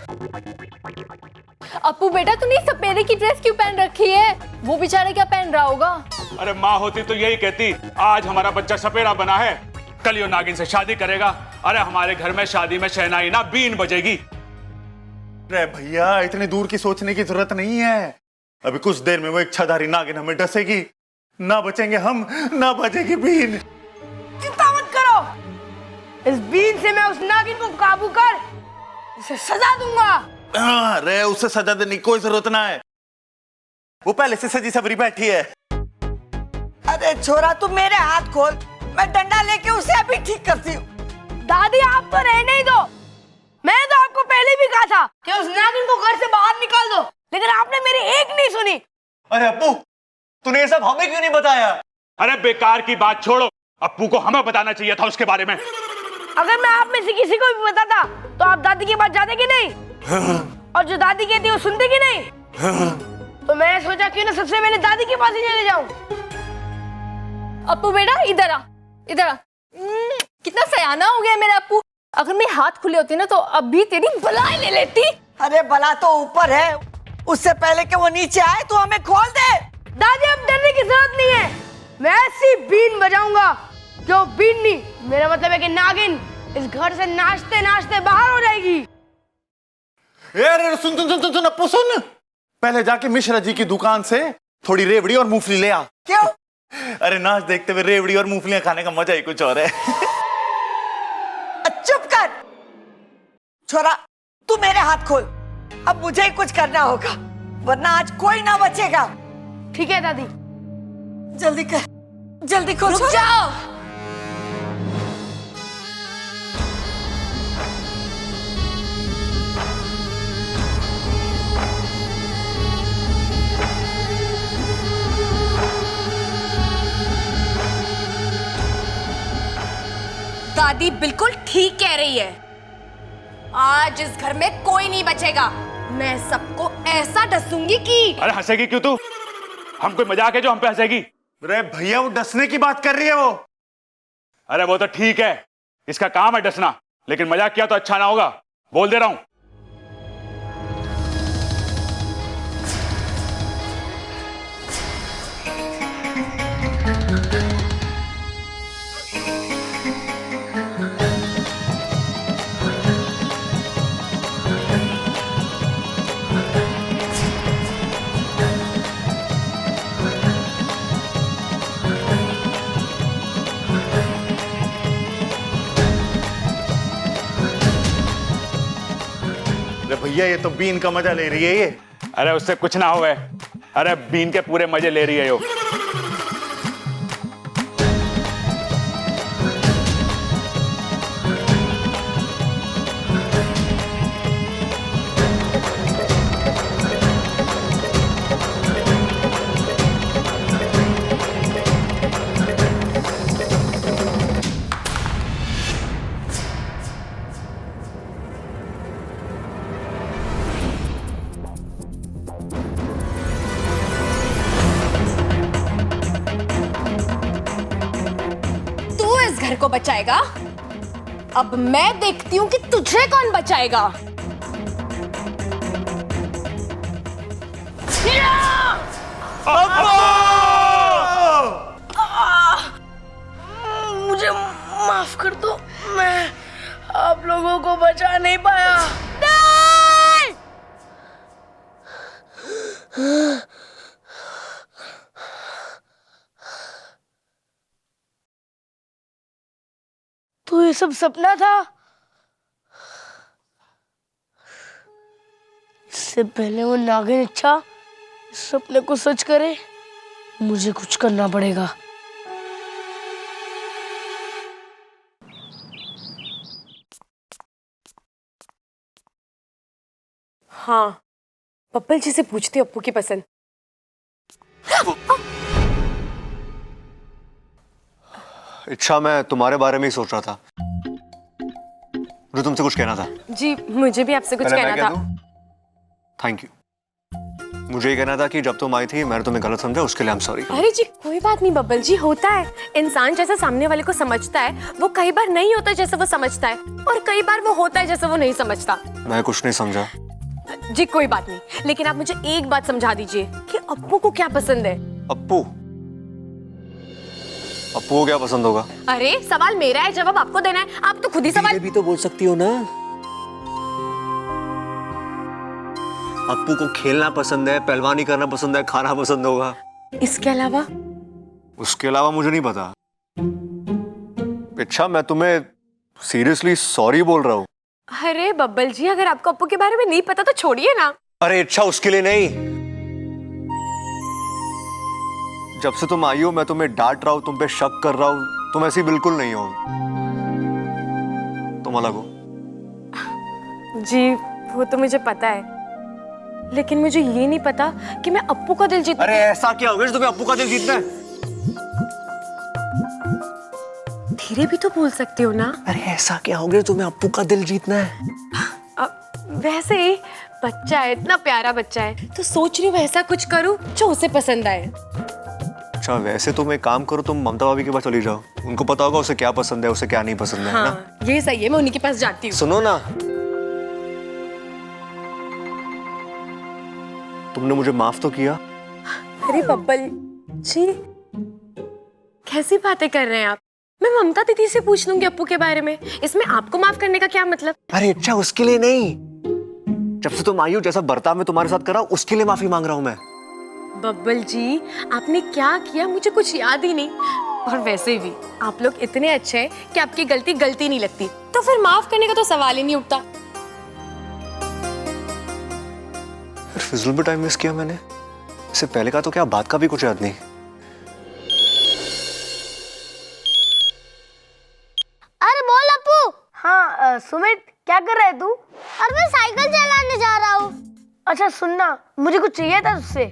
अप्पू बेटा, तूने सपेरे की ड्रेस क्यों पहन रखी है? वो बेचारा क्या पहन रहा होगा? अरे माँ होती तो यही कहती, आज हमारा बच्चा सपेरा बना है, कल यो नागिन से शादी करेगा। अरे हमारे घर में शादी में शहनाई ना बीन बजेगी। अरे भैया, इतनी दूर की सोचने की जरूरत नहीं है। अभी कुछ देर में वो इच्छाधारी नागिन हमें डसेगी, ना बचेंगे हम, ना बजेगी बीन। चिंता मत करो, इस बीन से मैं उस नागिन को काबू कर उसे सजा दूंगा। अरे उसे सजा देने की कोई जरूरत ना है, वो पहले से सजी सबरी बैठी है। अरे छोरा, तू मेरे हाथ खोल, मैं डंडा लेके उसे अभी ठीक करती हूँ। दादी आप तो रहने ही दो, मैंने तो आपको पहले भी कहा था कि उस नागिन को घर से बाहर निकाल दो, लेकिन आपने मेरी एक नहीं सुनी। अरे अप्पू, तूने ये सब हमें क्यों नहीं बताया? अरे बेकार की बात छोड़ो, अप्पू को हमें बताना चाहिए था उसके बारे में। अगर मैं आप में से किसी को भी बताता तो आप दादी की बात जाते कि नहीं? और जो दादी कहती है वो सुनते कि नहीं? तो मैंने सोचा क्यों ना सबसे पहले दादी के पास ही चले जाऊं। अप्पू बेटा इधर आ, इधर आ। कितना सयाना हो गया मेरा अप्पू। अगर मेरे हाथ खुले होते ना तो अभी तेरी बलाई ले लेती। अरे बला तो ऊपर है, उससे पहले कि वो नीचे आए तो हमें खोल दे। दादी अब डरने की जरूरत नहीं है, मैं ऐसी बीन बजाऊंगा जो बीन नहीं, मेरा मतलब है कि नागिन इस घर से नाचते नाचते बाहर हो जाएगी। अरे सुन सुन सुन सुन अप्पू सुन, पहले जाके मिश्रा जी की दुकान से थोड़ी रेवड़ी और मूंगफली ले आ। क्यों? अरे नाच देखते हुए रेवड़ी और मूंगफलियां खाने का मजा ही कुछ और है। चुप कर छोरा, तू मेरे हाथ खोल, अब मुझे ही कुछ करना होगा वरना आज कोई ना बचेगा। ठीक है दादी। जल्दी कर, जल्दी खोल। रुक जाओ। दादी बिल्कुल ठीक कह रही है, आज इस घर में कोई नहीं बचेगा। मैं सबको ऐसा डसूंगी कि। अरे हंसेगी क्यों तू? हम कोई मजाक है जो हम पे हंसेगी? अरे भैया वो डसने की बात कर रही है वो। अरे वो तो ठीक है, इसका काम है डसना, लेकिन मजाक किया तो अच्छा ना होगा, बोल दे रहा हूं। अरे भैया ये तो बीन का मजा ले रही है ये। अरे उससे कुछ ना हुए, अरे बीन के पूरे मजे ले रही है यो। घर को बचाएगा, अब मैं देखती हूँ कि तुझे कौन बचाएगा। मुझे माफ कर दो, मैं आप लोगों को बचा नहीं पाया। तो ये सब सपना था? इससे पहले वो नागिन इच्छा इस सपने को सच करे, मुझे कुछ करना पड़ेगा। हाँ, पप्पल जी से पूछती अप्पू की पसंद। इच्छा, मैं तुम्हारे बारे में ही सोच रहा था, मुझे तुमसे कुछ कहना था। जी मुझे भी आपसे कुछ कहना था। Thank you. मुझे ये कहना था कि जब तुम आई थी मैंने तुम्हें गलत समझा, उसके लिए आई एम सॉरी। अरे जी कोई बात नहीं बब्बल जी, होता है। इंसान जैसा सामने वाले को समझता है वो कई बार नहीं होता जैसा वो समझता है, और कई बार वो होता है जैसा वो नहीं समझता। मैं कुछ नहीं समझा। जी कोई बात नहीं, लेकिन आप मुझे एक बात समझा दीजिए कि अप्पू को क्या पसंद है। अप्पू? अप्पू को क्या पसंद होगा? अरे सवाल मेरा है, जवाब आपको देना है, आप तो खुद ही सवाल भी तो बोल सकती हो ना। अप्पू को खेलना पसंद है, पहलवानी करना पसंद है, खाना पसंद होगा। इसके अलावा? उसके अलावा मुझे नहीं पता। अच्छा, मैं तुम्हें सीरियसली सॉरी बोल रहा हूँ। अरे बब्बल जी, अगर आपको अप्पू के बारे में नहीं पता तो छोड़िए ना। अरे अच्छा, उसके लिए नहीं। जब से तुम आई हो मैं तुम्हें डांट रहा हूँ, तुम पे शक कर रहा हूँ, तुम ऐसी बिल्कुल नहीं हो, तुम अलग हो। जी वो तो मुझे पता है, लेकिन मुझे ये नहीं पता कि मैं अप्पू का दिल जीत। अरे ऐसा क्या हो गया जो तुम्हें अप्पू का दिल जीतना है? धीरे भी तो बोल सकते हो ना। अरे ऐसा क्या हो गया, तुम्हें अप्पू का दिल जीतना है? वैसे ही बच्चा है, इतना प्यारा बच्चा है, तो सोच रही हूँ ऐसा कुछ करूँ जो उसे पसंद आए। अच्छा वैसे तुम एक काम करो, तुम ममता भाभी के पास चली जाओ, उनको पता होगा उसे क्या पसंद है, उसे क्या नहीं पसंद है, हाँ, ना? ये सही है, मैं उन्हीं के पास जाती हूँ। सुनो ना, तुमने मुझे माफ तो किया। अरे बब्बल जी, कैसी बातें कर रहे हैं आप? मैं ममता दीदी से पूछ लूंगी अप्पू के बारे में, इसमें आपको माफ करने का क्या मतलब? अरे अच्छा उसके लिए नहीं, जब से तुम आई हो जैसा बर्ताव मैं तुम्हारे साथ कर रहा हूं उसके लिए माफी मांग रहा हूं मैं। बब्बल जी, आपने क्या किया मुझे कुछ याद ही नहीं, और वैसे भी आप लोग इतने अच्छे हैं कि आपकी गलती गलती नहीं लगती, तो फिर माफ करने का तो सवाल ही नहीं उठता। फिजूल में टाइम वेस्ट किया मैंने, इससे पहले का तो क्या, बात का भी कुछ याद नहीं। अरे बोल अप्पू। हाँ सुमित, क्या कर रहा है तू? अरे मैं साइकिल चलाने जा रहा हूँ। अच्छा सुनना, मुझे कुछ चाहिए था तुझसे।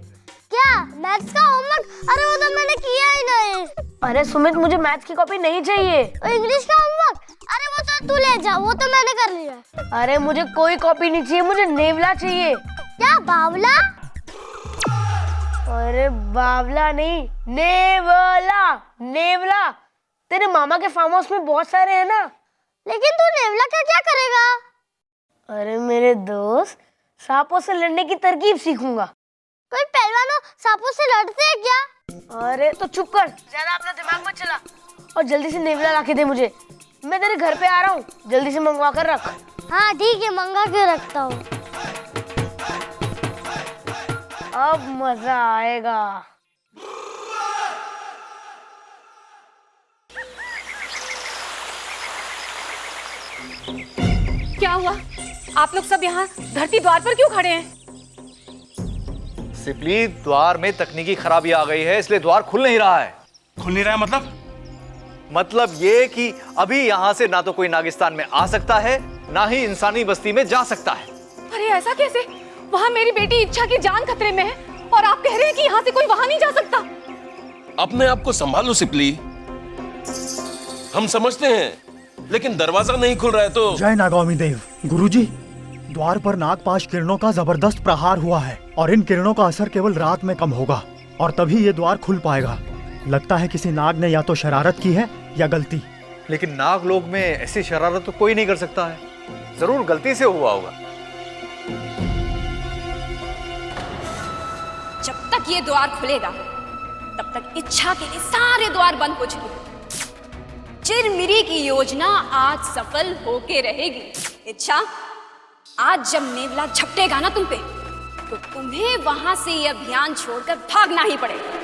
क्या? मैथ्स का होमवर्क? अरे वो तो मैंने किया ही नहीं। अरे सुमित, मुझे मैथ्स की कॉपी नहीं चाहिए। इंग्लिश का होमवर्क? अरे वो तो तू ले जा, वो तो मैंने कर लिया। अरे मुझे कोई कॉपी नहीं चाहिए, मुझे नेवला चाहिए। क्या बावला? अरे बावला नहीं, नेवला। नेवला तेरे मामा के फार्म हाउस में बहुत सारे हैं ना। लेकिन तू नेवला का क्या करेगा? अरे मेरे दोस्त, सांपों से लड़ने की तरकीब सीखूंगा। कोई पहलवान सांपों से लड़ते हैं क्या? अरे तो चुप कर, ज्यादा अपना दिमाग मत चला, और जल्दी से नेवला लाके दे मुझे। मैं तेरे घर पे आ रहा हूँ, जल्दी से मंगवा कर रख। हाँ ठीक है, मंगा के रखता हूँ। अब मजा आएगा। क्या हुआ? आप लोग सब यहाँ धरती द्वार पर क्यों खड़े हैं? सिपली, द्वार में तकनीकी खराबी आ गई है, इसलिए द्वार खुल नहीं रहा है। खुल नहीं रहा है मतलब ये कि अभी यहाँ से ना तो कोई नागिस्तान में आ सकता है, ना ही इंसानी बस्ती में जा सकता है। अरे ऐसा कैसे? वहाँ मेरी बेटी इच्छा की जान खतरे में है, और आप कह रहे हैं कि यहाँ से कोई वहाँ नहीं जा सकता। अपने आप को संभालो सिपली, हम समझते हैं, लेकिन दरवाजा नहीं खुल रहा है तो। जय नागामी देव। गुरुजी, द्वार पर नागपाश किरणों का जबरदस्त प्रहार हुआ है, और इन किरणों का असर केवल रात में कम होगा, और तभी ये द्वार खुल पाएगा। लगता है किसी नाग ने या तो शरारत की है या गलती। लेकिन नाग लोग में ऐसी शरारत तो कोई नहीं कर सकता है, जरूर गलती से हुआ होगा। जब तक ये द्वार खुलेगा तब तक इच्छा के लिए सारे द्वार बंद हो चुके। चिरमिरी की योजना आज सफल होके रहेगी। इच्छा, आज जब नेवला झपटेगा ना तुम पे, तो तुम्हें वहां से ये अभियान छोड़कर भागना ही पड़ेगा।